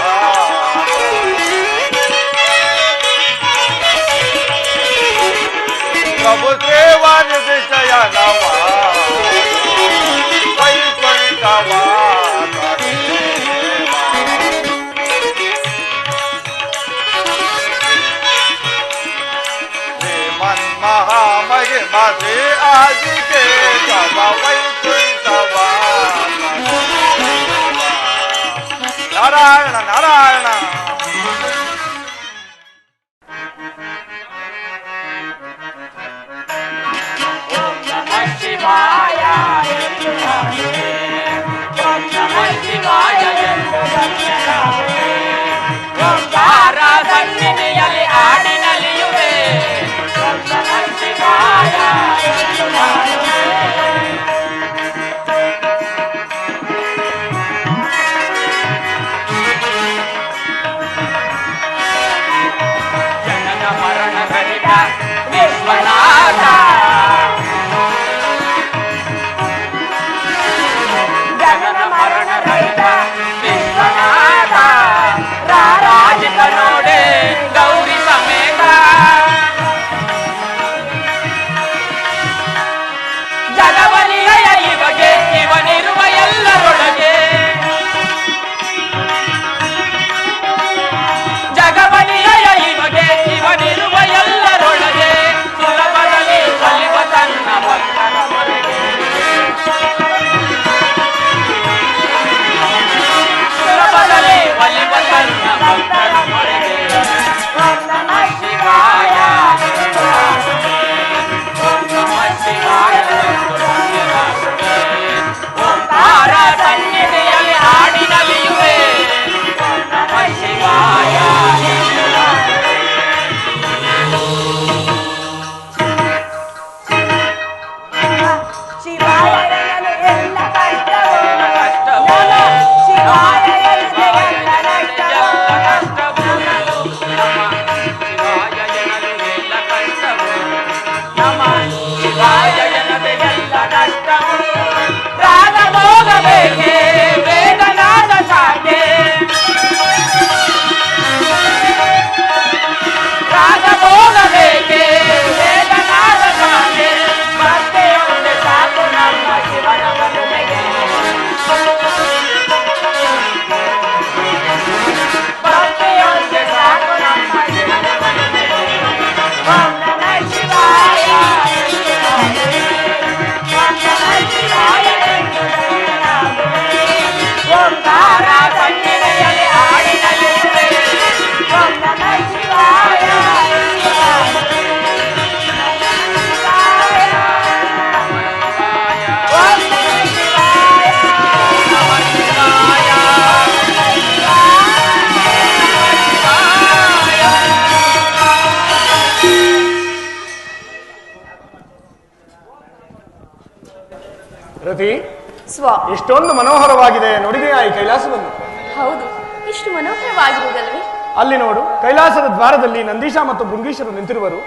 प्रभु सेवा निश्चय नवा वैकुंठवा महामहिमा से आज के वैकुंठवा नारायण नारायण. ओम नमः शिवाय ओम नमः शिवाय ओंकार सन्निधिಯಲ್ಲಿ ಆಡಿನಲಿಯುವೆ ओम नमः शिवाय ಜನನ ಮರಣ ರಹಿತ ವಿಶ್ವನಾಥ ಜನನ ಮರಣ ರಹಿತ ವಿಶ್ವನಾಥ ರತಿ, ಸ್ವ ಎಷ್ಟೊಂದು ಮನೋಹರವಾಗಿದೆ ನೋಡಿದೆಯಾ ಈ ಕೈಲಾಸವನ್ನು? ಹೌದು, ಇಷ್ಟು ಮನೋಹರವಾಗಿರುವುದಲ್ವೇ? ಅಲ್ಲಿ ನೋಡು, ಕೈಲಾಸದ ದ್ವಾರದಲ್ಲಿ ನಂದೀಶ ಮತ್ತು ಭೃಂಗೀಶರು ನಿಂತಿರುವರು.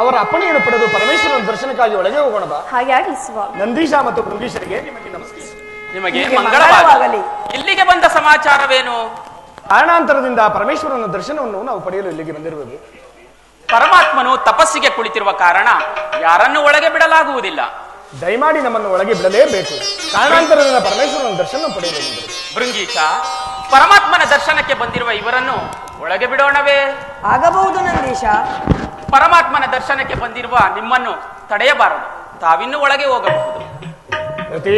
ಅವರ ಅಪ್ಪಣೆಯನ್ನು ಪಡೆದು ಪರಮೇಶ್ವರನ ದರ್ಶನಕ್ಕಾಗಿ ಒಳಗೆ ಹೋಗೋಣ ಬಾ. ಹಾಗಾಗಿ ಸ್ವ. ನಂದೀಶ ಮತ್ತು ಭೃಂಗೀಶರಿಗೆ ನಿಮಗೆ ನಮಸ್ಕಾರ. ನಿಮಗೆ ಮಂಗಳವಾಗಲಿ. ಇಲ್ಲಿಗೆ ಬಂದ ಸಮಾಚಾರವೇನು? ಕಾರಣಾಂತರದಿಂದ ಪರಮೇಶ್ವರನ ದರ್ಶನವನ್ನು ನಾವು ಪಡೆಯಲು ಇಲ್ಲಿಗೆ ಬಂದಿರುವುದು. ಪರಮಾತ್ಮನು ತಪಸ್ಸಿಗೆ ಕುಳಿತಿರುವ ಕಾರಣ ಯಾರನ್ನು ಒಳಗೆ ಬಿಡಲಾಗುವುದಿಲ್ಲ. ದಯಮಾಡಿ ನಮ್ಮನ್ನು ಒಳಗೆ ಬಿಡಲೇಬೇಕು. ಕಾರಣಾಂತರದಿಂದ ಪರಮೇಶ್ವರನ ದರ್ಶನ ಪಡೆಯಲು ಬಂದರು. ಭೃಂಗೀಶ, ಪರಮಾತ್ಮನ ದರ್ಶನಕ್ಕೆ ಬಂದಿರುವ ಇವರನ್ನು ಒಳಗೆ ಬಿಡೋಣವೇ? ಆಗಬಹುದು ನಂದೀಶ. ಪರಮಾತ್ಮನ ದರ್ಶನಕ್ಕೆ ಬಂದಿರುವ ನಿಮ್ಮನ್ನು ತಡೆಯಬಾರದು. ತಾವಿನ್ನೂ ಒಳಗೆ ಹೋಗಬಹುದು. ರತಿ,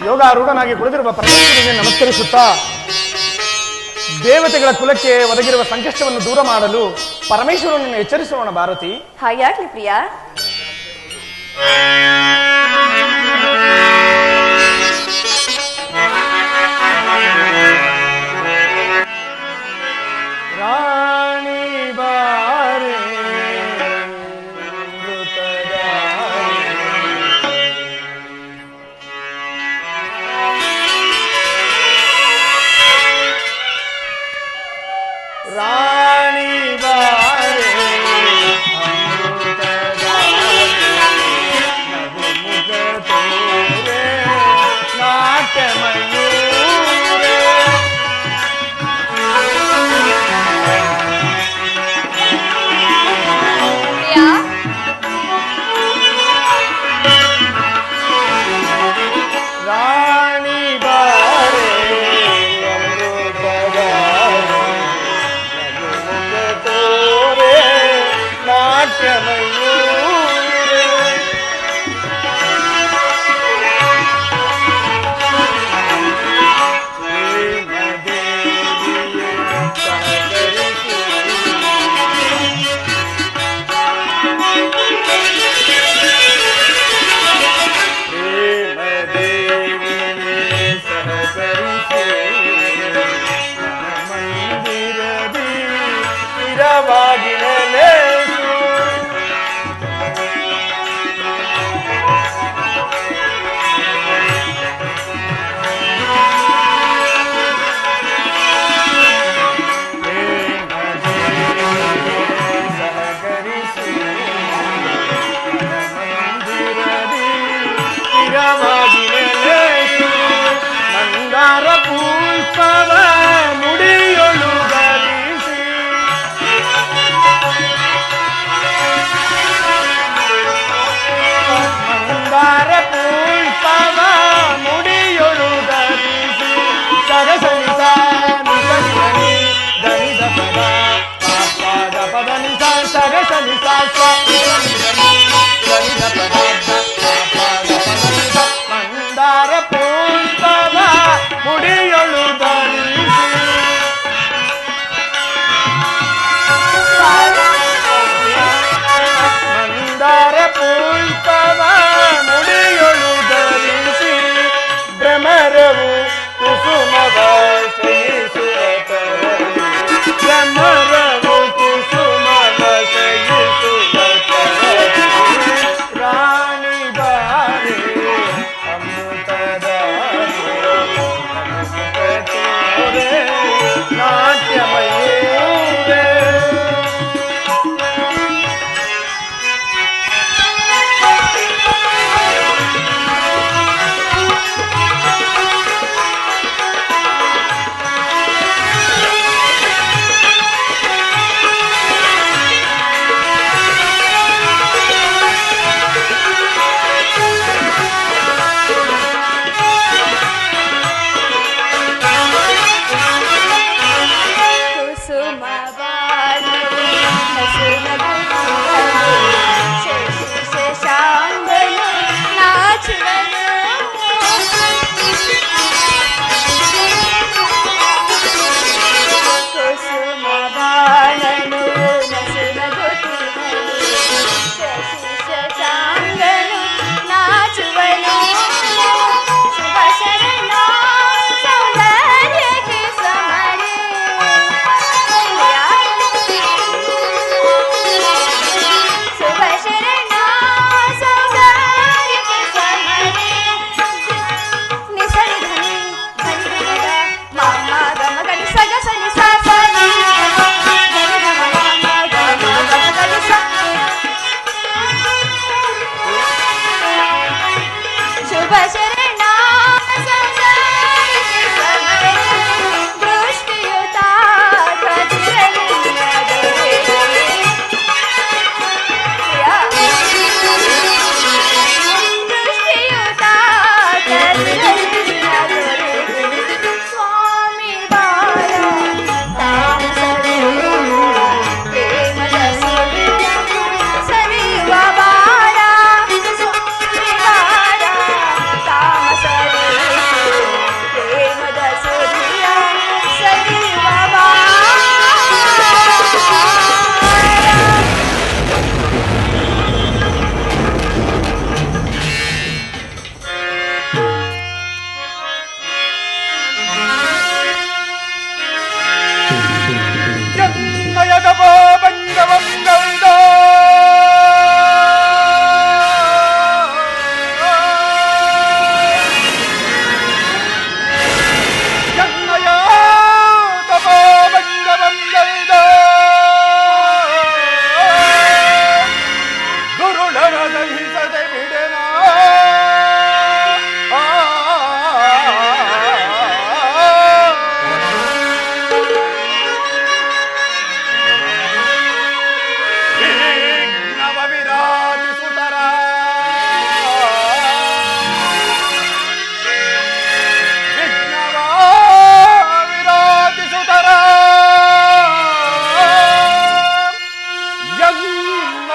ಯೋಗಾರೂಢನಾಗಿ ಕುಳಿತಿರುವ ಪರಮೇಶ್ವರನಿಗೆ ನಮಸ್ಕರಿಸುತ್ತಾ, ದೇವತೆಗಳ ಕುಲಕ್ಕೆ ಒದಗಿರುವ ಸಂಕಷ್ಟವನ್ನು ದೂರ ಮಾಡಲು ಪರಮೇಶ್ವರನನ್ನು ಎಚ್ಚರಿಸೋಣ ಭಾರತಿ. ಹಾಗಾಗ್ಲಿ ಪ್ರಿಯಾ. ರಾಣಿ ಬಾರೆ ರಾಣಿ ಬಾರೆ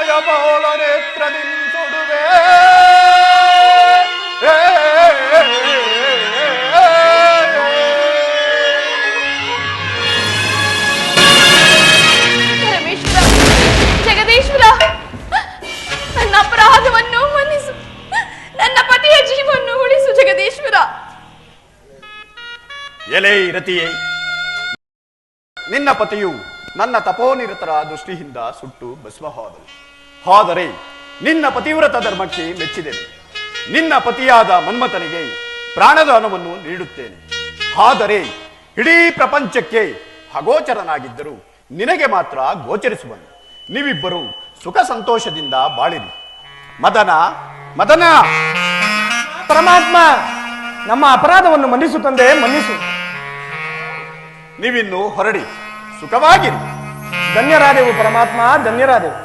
ವಿಸ್ಮಯ ಬಹುಳ ನೇತ್ರದಿಂದ ಸುಡುವೆ ಪರಮೇಶ್ವರ, ಜಗದೀಶ್ವರ, ನನ್ನ ಅಪರಾಧವನ್ನು ಮನ್ನಿಸು. ನನ್ನ ಪತಿಯ ಜೀವವನ್ನು ಉಳಿಸು ಜಗದೀಶ್ವರ. ಎಲೆ ರತಿಯೇ, ನಿನ್ನ ಪತಿಯು ನನ್ನ ತಪೋನಿರತರ ದೃಷ್ಟಿಯಿಂದ ಸುಟ್ಟು ಭಸ್ಮವಾದನು. ಆದರೆ ನಿನ್ನ ಪತಿವ್ರತ ಧರ್ಮಕ್ಕೆ ಮೆಚ್ಚಿದೆನು. ನಿನ್ನ ಪತಿಯಾದ ಮನ್ಮಥನಿಗೆ ಪ್ರಾಣದಾನವನ್ನು ನೀಡುತ್ತೇನೆ. ಆದರೆ ಇಡೀ ಪ್ರಪಂಚಕ್ಕೆ ಅಗೋಚರನಾಗಿದ್ದರೂ ನಿನಗೆ ಮಾತ್ರ ಗೋಚರಿಸುವನು. ನೀವಿಬ್ಬರು ಸುಖ ಸಂತೋಷದಿಂದ ಬಾಳಿರಿ. ಮದನ, ಮದನ, ಪರಮಾತ್ಮ, ನಮ್ಮ ಅಪರಾಧವನ್ನು ಮನ್ನಿಸು ತಂದೆ, ಮನ್ನಿಸು. ನೀವಿನ್ನು ಹೊರಡಿ, ಸುಖವಾಗಿರಿ. ಧನ್ಯರಾದೆವು ಪರಮಾತ್ಮ, ಧನ್ಯರಾದೆವು.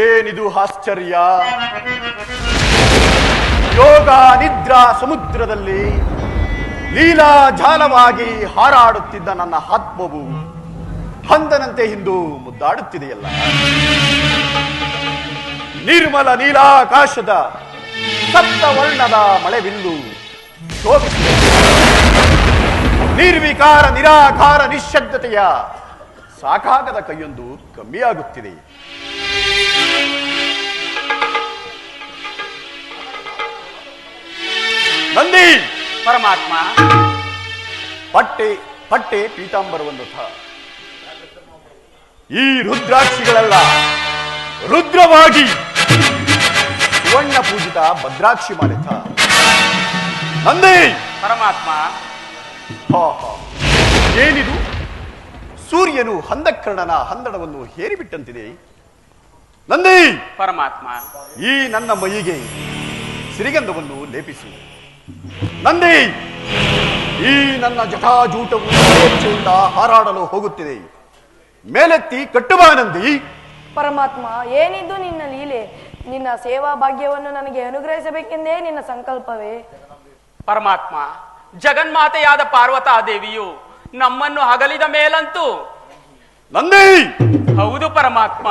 ಏನಿದು ಆಶ್ಚರ್ಯ! ಯೋಗ ನಿದ್ರಾ ಸಮುದ್ರದಲ್ಲಿ ಲೀಲಾ ಜಾಲವಾಗಿ ಹಾರಾಡುತ್ತಿದ್ದ ನನ್ನ ಆತ್ಮವು ಹಂದನಂತೆ ಹಿಂದು ಮುದ್ದಾಡುತ್ತಿದೆಯಲ್ಲ. ನಿರ್ಮಲ ನೀಲಾಕಾಶದ ಸಪ್ತ ವರ್ಣದ ಮಳೆಬಿಲ್ಲು ಶೋಭಿಸಿದೆ. ನಿರ್ವಿಕಾರ ನಿರಾಕಾರ ನಿಶ್ಶಬ್ದತೆಯ ಸಾಕಾಗದ ಕೈಯೊಂದು ಕಮ್ಮಿಯಾಗುತ್ತಿದೆ. ನಂದಿ, ಪರಮಾತ್ಮ, ಪಟ್ಟೆ ಪಟ್ಟೆ ಪೀತಾಂಬರವನ್ನು ಈ ರುದ್ರಾಕ್ಷಿಗಳೆಲ್ಲ ರುದ್ರವಾಗಿ ಸುವರ್ಣ ಪೂಜಿತ ಭದ್ರಾಕ್ಷಿ ಮಾಲಿತ. ನಂದಿ, ಪರಮಾತ್ಮ, ಏನಿದು? ಸೂರ್ಯನು ಹಂದಕರ್ಣನ ಹಂದಡವನ್ನು ಹೇರಿಬಿಟ್ಟಂತಿದೆ. ನಂದಿ, ಪರಮಾತ್ಮ, ಈ ನನ್ನ ಮೈಯಿಗೆ ಸಿರಿಗಂಧವನ್ನು ಲೇಪಿಸು. ನಂದಿ, ಈ ನನ್ನ ಜಟಾಜೂಟವು ಸ್ವೇಚ್ಛೆಯಿಂದ ಹಾರಾಡಲು ಹೋಗುತ್ತಿದೆ. ಮೇಲೆತ್ತಿ ಕಟ್ಟುವ ನಂದಿ. ಪರಮಾತ್ಮ, ಏನಿದ್ದು ನಿನ್ನ ಲೀಲೆ? ನಿನ್ನ ಸೇವಾ ಭಾಗ್ಯವನ್ನು ನನಗೆ ಅನುಗ್ರಹಿಸಬೇಕೆಂದೇ ನಿನ್ನ ಸಂಕಲ್ಪವೇ? ಪರಮಾತ್ಮ, ಜಗನ್ಮಾತೆಯಾದ ಪಾರ್ವತಾ ದೇವಿಯು ನಮ್ಮನ್ನು ಅಗಲಿದ ಮೇಲಂತೂ ನಂದಿ, ಹೌದು ಪರಮಾತ್ಮ,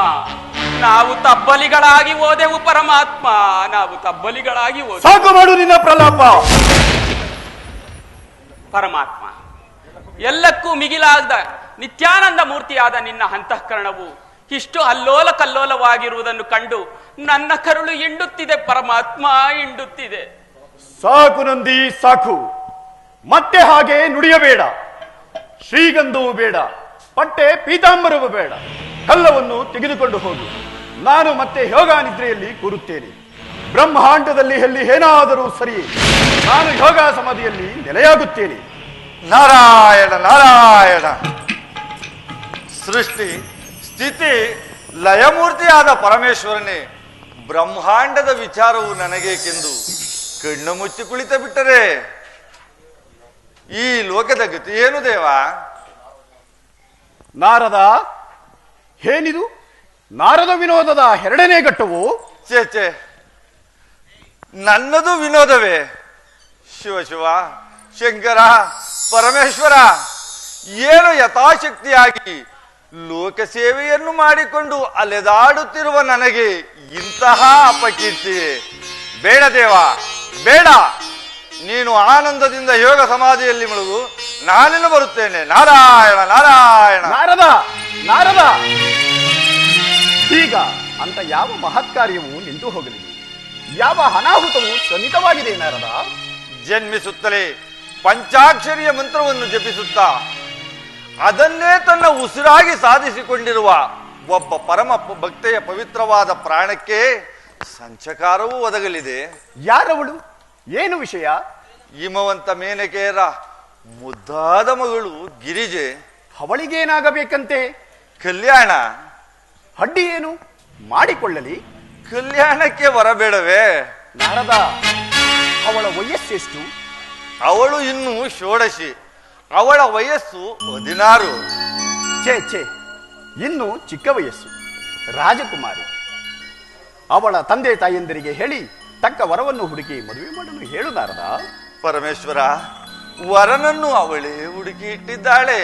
ನಾವು ತಬ್ಬಲಿಗಳಾಗಿ ಹೋದೆವು. ಪರಮಾತ್ಮ, ನಾವು ತಬ್ಬಲಿಗಳಾಗಿ ಹೋದೆವು. ಸಾಕು ಮಾಡು ನಿನ್ನ ಪ್ರಲಾಪ. ಪರಮಾತ್ಮ, ಎಲ್ಲಕ್ಕೂ ಮಿಗಿಲಾದ ನಿತ್ಯಾನಂದ ಮೂರ್ತಿಯಾದ ನಿನ್ನ ಅಂತಃಕರಣವು ಇಷ್ಟು ಅಲ್ಲೋಲ ಕಲ್ಲೋಲವಾಗಿರುವುದನ್ನು ಕಂಡು ನನ್ನ ಕರುಳು ಹಿಂಡುತ್ತಿದೆ. ಪರಮಾತ್ಮ, ಹಿಂಡುತ್ತಿದೆ. ಸಾಕು ನಂದಿ, ಸಾಕು. ಮತ್ತೆ ಹಾಗೆ ನುಡಿಯಬೇಡ. ಶ್ರೀಗಂಧವು ಬೇಡ, ಪಟ್ಟೆ ಪೀತಾಂಬರವು ಬೇಡ. ಕಲ್ಲವನ್ನು ತೆಗೆದುಕೊಂಡು ಹೋಗು. ನಾನು ಮತ್ತೆ ಯೋಗ ನಿದ್ರೆಯಲ್ಲಿ ಕೂರುತ್ತೇನೆ. ಬ್ರಹ್ಮಾಂಡದಲ್ಲಿ ಎಲ್ಲಿ ಏನಾದರೂ ಸರಿ, ನಾನು ಯೋಗ ಸಮಾಧಿಯಲ್ಲಿ ನೆಲೆಯಾಗುತ್ತೇನೆ. ನಾರಾಯಣ ನಾರಾಯಣ. ಸೃಷ್ಟಿ ಸ್ಥಿತಿ ಲಯಮೂರ್ತಿಯಾದ ಪರಮೇಶ್ವರನೇ, ಬ್ರಹ್ಮಾಂಡದ ವಿಚಾರವು ನನಗೇಕೆಂದು ಕಣ್ಣು ಮುಚ್ಚಿ ಕುಳಿತ ಬಿಟ್ಟರೆ ಈ ಲೋಕದ ಗತಿ ಏನು ದೇವ? ನಾರದ, ಏನಿದು? ನಾರದ ವಿನೋದದ ಎರಡನೇ ಘಟ್ಟವು? ಚೇಚೆ, ನನ್ನದು ವಿನೋದವೇ? ಶಿವ ಶಿವ, ಶಂಕರ, ಪರಮೇಶ್ವರ, ಏನು ಯಥಾಶಕ್ತಿಯಾಗಿ ಲೋಕ ಸೇವೆಯನ್ನು ಮಾಡಿಕೊಂಡು ಅಲೆದಾಡುತ್ತಿರುವ ನನಗೆ ಇಂತಹ ಅಪಕೀರ್ತಿ ಬೇಡ ದೇವ, ಬೇಡ. ನೀನು ಆನಂದದಿಂದ ಯೋಗ ಸಮಾಧಿಯಲ್ಲಿ ಮುಳುಗು, ನಾನಿನ್ನು ಬರುತ್ತೇನೆ. ನಾರಾಯಣ ನಾರಾಯಣ. ನಾರದ, ನಾರದ, ಈಗ ಅಂತ ಯಾವ ಮಹತ್ಕಾರ್ಯವು ನಿಂತು ಹೋಗಲಿದೆ? ಯಾವ ಅನಾಹುತವು ಸನ್ನಿಹಿತವಾಗಿದೆ ನಾರದ? ಜನ್ಮಿಸುತ್ತಲೇ ಪಂಚಾಕ್ಷರಿಯ ಮಂತ್ರವನ್ನು ಜಪಿಸುತ್ತಾ ಅದನ್ನೇ ತನ್ನ ಉಸಿರಾಗಿ ಸಾಧಿಸಿಕೊಂಡಿರುವ ಒಬ್ಬ ಪರಮ ಭಕ್ತೆಯ ಪವಿತ್ರವಾದ ಪ್ರಾಣಕ್ಕೆ ಸಂಚಕಾರವೂ ಒದಗಲಿದೆ. ಯಾರವಳು? ಏನು ವಿಷಯ? ಹಿಮವಂತ ಮೇನಕೆಯರ ಮುದ್ದಾದ ಮಗಳು ಗಿರಿಜೆ. ಅವಳಿಗೇನಾಗಬೇಕಂತೆ? ಕಲ್ಯಾಣ. ಅಡ್ಡಿ ಏನು ಮಾಡಿಕೊಳ್ಳಲಿ? ಕಲ್ಯಾಣಕ್ಕೆ ಬರಬೇಡವೇ? ನಾರದ, ಅವಳ ವಯಸ್ಸೆಷ್ಟು? ಅವಳು ಇನ್ನು ಷೋಡಶಿ. ಅವಳ ವಯಸ್ಸು 16. ಛೇ ಛೇ, ಇನ್ನು ಚಿಕ್ಕ ವಯಸ್ಸು. ರಾಜಕುಮಾರಿ. ಅವಳ ತಂದೆ ತಾಯಂದಿರಿಗೆ ಹೇಳಿ ತಕ್ಕ ವರವನ್ನು ಹುಡುಕಿ ಮದುವೆ ಮಾಡಲು ಹೇಳು ನಾರದ. ಪರಮೇಶ್ವರ, ವರನನ್ನು ಅವಳೇ ಹುಡುಕಿ ಇಟ್ಟಿದ್ದಾಳೆ.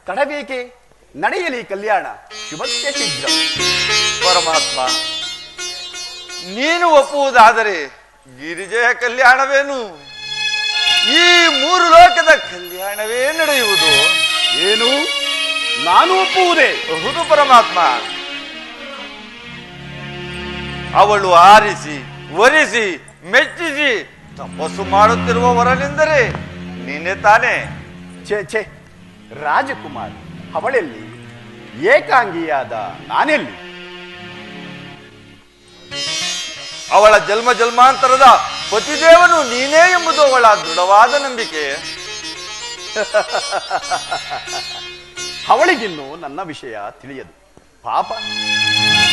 ತಡಬೇಕೆ? ನಡೆಯಲಿ ಕಲ್ಯಾಣ ಶುಭಕ್ಕೆ ಶೀಘ್ರ. ಪರಮಾತ್ಮ, ನೀನು ಒಪ್ಪುವುದಾದರೆ ಗಿರಿಜೆಯ ಕಲ್ಯಾಣವೇನು? ಈ 3 ಲೋಕದ ಕಲ್ಯಾಣವೇ ನಡೆಯುವುದು. ಏನು? ನಾನು ಒಪ್ಪುವುದೇ? ಹೌದು ಪರಮಾತ್ಮ. ಅವಳು ಆರಿಸಿ ವರಿಸಿ ಮೆಚ್ಚಿಸಿ ತಪಸ್ಸು ಮಾಡುತ್ತಿರುವ ವರನೆಂದರೆ ನೀನೆ ತಾನೇ? ಛೇ ಛೇ, ರಾಜಕುಮಾರ್ ಅವಳೆಲ್ಲಿ? ಏಕಾಂಗಿಯಾದ ನಾನೆಲ್ಲಿ? ಅವಳ ಜನ್ಮ ಜನ್ಮಾಂತರದ ಪತಿದೇವನು ನೀನೇ ಎಂಬುದು ಅವಳ ದೃಢವಾದ ನಂಬಿಕೆ. ಅವಳಿಗಿನ್ನು ನನ್ನ ವಿಷಯ ತಿಳಿಯದು. ಪಾಪ,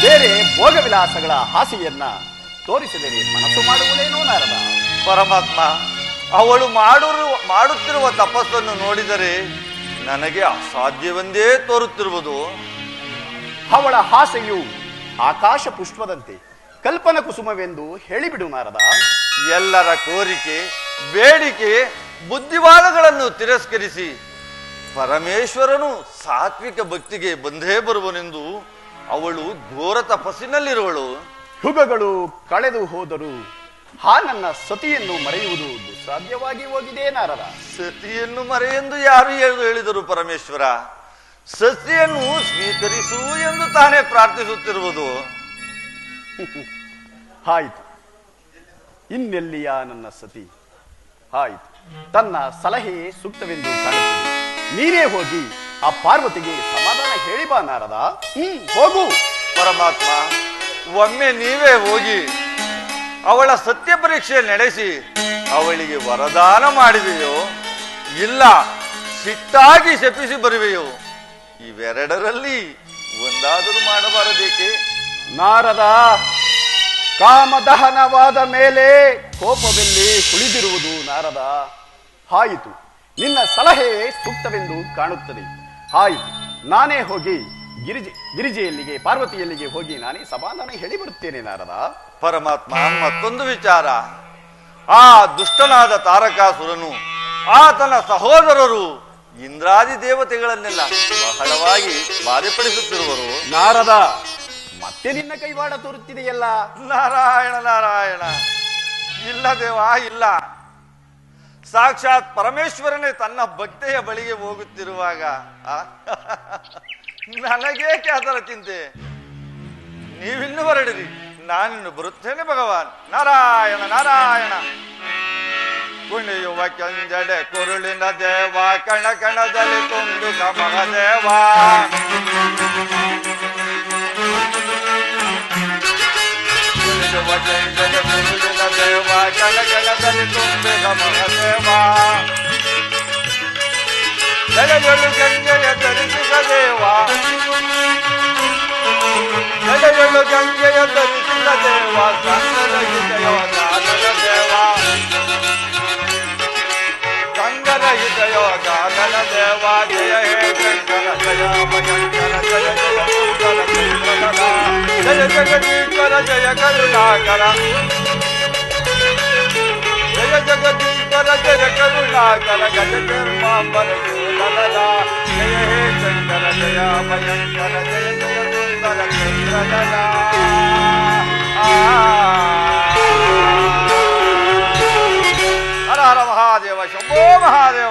ಬೇರೆ ಭೋಗವಿಲಾಸಗಳ ಆಸೆಯನ್ನ ತೋರಿಸಿದರೆ ಮನಸ್ಸು ಮಾಡುವುದೇನೋ ನಾರದ. ಪರಮಾತ್ಮ, ಅವಳು ಮಾಡುತ್ತಿರುವ ತಪಸ್ಸನ್ನು ನೋಡಿದರೆ ನನಗೆ ಅಸಾಧ್ಯವೆಂದೇ ತೋರುತ್ತಿರುವುದು. ಅವಳ ಆಸೆಯು ಆಕಾಶ ಪುಷ್ಪದಂತೆ ಕಲ್ಪನ ಕುಸುಮವೆಂದು ಹೇಳಿಬಿಡು ನಾರದ. ಎಲ್ಲರ ಕೋರಿಕೆ ಬೇಡಿಕೆ ಬುದ್ಧಿವಾದಗಳನ್ನು ತಿರಸ್ಕರಿಸಿ ಪರಮೇಶ್ವರನು ಸಾತ್ವಿಕ ಭಕ್ತಿಗೆ ಬಂದೇ ಬರುವನೆಂದು ಅವಳು ಘೋರ ತಪಸ್ಸಿನಲ್ಲಿರುವಳು. ಯುಗಗಳು ಕಳೆದು ಹೋದರೂ ಆ ನನ್ನ ಸತಿಯನ್ನು ಮರೆಯುವುದು ದುಸ್ಸಾಧ್ಯವಾಗಿ ಹೋಗಿದೆ ನಾರದ. ಸತಿಯನ್ನು ಮರೆಯೆಂದು ಯಾರು ಹೇಳಿದರು ಪರಮೇಶ್ವರ? ಸತಿಯನ್ನು ಸ್ವೀಕರಿಸು ಎಂದು ತಾನೇ ಪ್ರಾರ್ಥಿಸುತ್ತಿರುವುದು. ಆಯಿತು, ಇನ್ನೆಲ್ಲಿಯ ನನ್ನ ಸತಿ? ಆಯಿತು, ತನ್ನ ಸಲಹೆ ಸೂಕ್ತವೆಂದು ಕಾಣುತ್ತದೆ. ನೀನೇ ಹೋಗಿ ಆ ಪಾರ್ವತಿಗೆ ಸಮಾಧಾನ ಹೇಳಿ ಬಾ ನಾರದ. ಹೋಗು. ಪರಮಾತ್ಮ, ಒಮ್ಮೆ ನೀವೇ ಹೋಗಿ ಅವಳ ಸತ್ಯ ಪರೀಕ್ಷೆ ನಡೆಸಿ ಅವಳಿಗೆ ವರದಾನ ಮಾಡಿವೆಯೋ ಇಲ್ಲ ಸಿಟ್ಟಾಗಿ ಶಪಿಸಿ ಬರುವೆಯೋ? ಇವೆರಡರಲ್ಲಿ ಒಂದಾದರೂ ಮಾಡಬಾರದೇಕೆ? ನಾರದ, ಕಾಮದಹನವಾದ ಮೇಲೆ ಕೋಪವೆಲ್ಲಿ ಉಳಿದಿರುವುದು ನಾರದ. ಆಯಿತು, ನಿನ್ನ ಸಲಹೆ ಸೂಕ್ತವೆಂದು ಕಾಣುತ್ತದೆ. ಆಯಿತು, ನಾನೇ ಹೋಗಿ ಗಿರಿಜೆಯಲ್ಲಿಗೆ ಪಾರ್ವತಿಯಲ್ಲಿಗೆ ಹೋಗಿ ನಾನೇ ಸಮಾಧಾನ ಹೇಳಿ ಬರುತ್ತೇನೆ ನಾರದ. ಪರಮಾತ್ಮ, ಮತ್ತೊಂದು ವಿಚಾರ. ಆ ದುಷ್ಟನಾದ ತಾರಕಾಸುರನು ಆತನ ಸಹೋದರರು ಇಂದ್ರಾದಿ ದೇವತೆಗಳನ್ನೆಲ್ಲ ಬಹಳವಾಗಿ ಬಾಧೆಪಡಿಸುತ್ತಿರುವರು. ನಾರದ, ಮತ್ತೆ ನಿನ್ನ ಕೈವಾಡ ತೋರುತ್ತಿದೆಯಲ್ಲ. ನಾರಾಯಣ ನಾರಾಯಣ. ಇಲ್ಲ ದೇವ, ಇಲ್ಲ. ಸಾಕ್ಷಾತ್ ಪರಮೇಶ್ವರನೇ ತನ್ನ ಭಕ್ತೆಯ ಬಳಿಗೆ ಹೋಗುತ್ತಿರುವಾಗ ನನಗೇಕೆ ಅದರ ಚಿಂತೆ? ನೀವಿನ್ನು ಹೊರಡಿರಿ, ನಾನಿನ್ನು ಬರುತ್ತೇನೆ ಭಗವಾನ್. ನಾರಾಯಣ ನಾರಾಯಣ. ಕುಣಿಯುವ ಕೆಂಜಡೆ ಕುರುಳಿನ ದೇವ, ಕಣ ಕಣದಲ್ಲಿ ತುಂಡು ಮಹದೇವ. ಕುಣಿಯುವ ಕೆಂಜಡೆ ಕುರುಳಿನ ದೇವ, ಕಣ ಕಣದಲ್ಲಿ ತುಂಡು ಮಹದೇವ. ಜಗಜೊಳು ಗಂಗೆಯ ಧರಿಸಿದ ದೇವ, ಜಗಜೊಳು ಗಂಗೆಯ ಧರಿಸಿದ ದೇವ, ಗಂಗರ ಹೃದಯ ಗಾನದ ದೇವ, ಗಂಗರ ಹೃದಯ ಗಾನದ ದೇವ. ಜಯ ಹೇ ಶಂಕರ ಜಯ ಭಯಂಕರ ಜಯ ಜಯ ಸುಂದರ ಸುಂದರ ಜಯ ಜಗದೀಶ್ವರ ಜಯ ಕರುಣಾಕರ ಜಯ ಜಗದೀಶ್ವರ ಜಯ ಕರುಣಾಕರ ಗಜ ಜನ್ಮಾಂಬರ ಜಯ ಹೇ ಶಂಕರ ಜಯ ಭಯಂಕರ ಜಯ ಜಯ ಸುಂದರ ಚಂದ್ರಗಣ. ಹರ ಹರ ಮಹಾದೇವ, ಶಂಭೋ ಮಹಾದೇವ.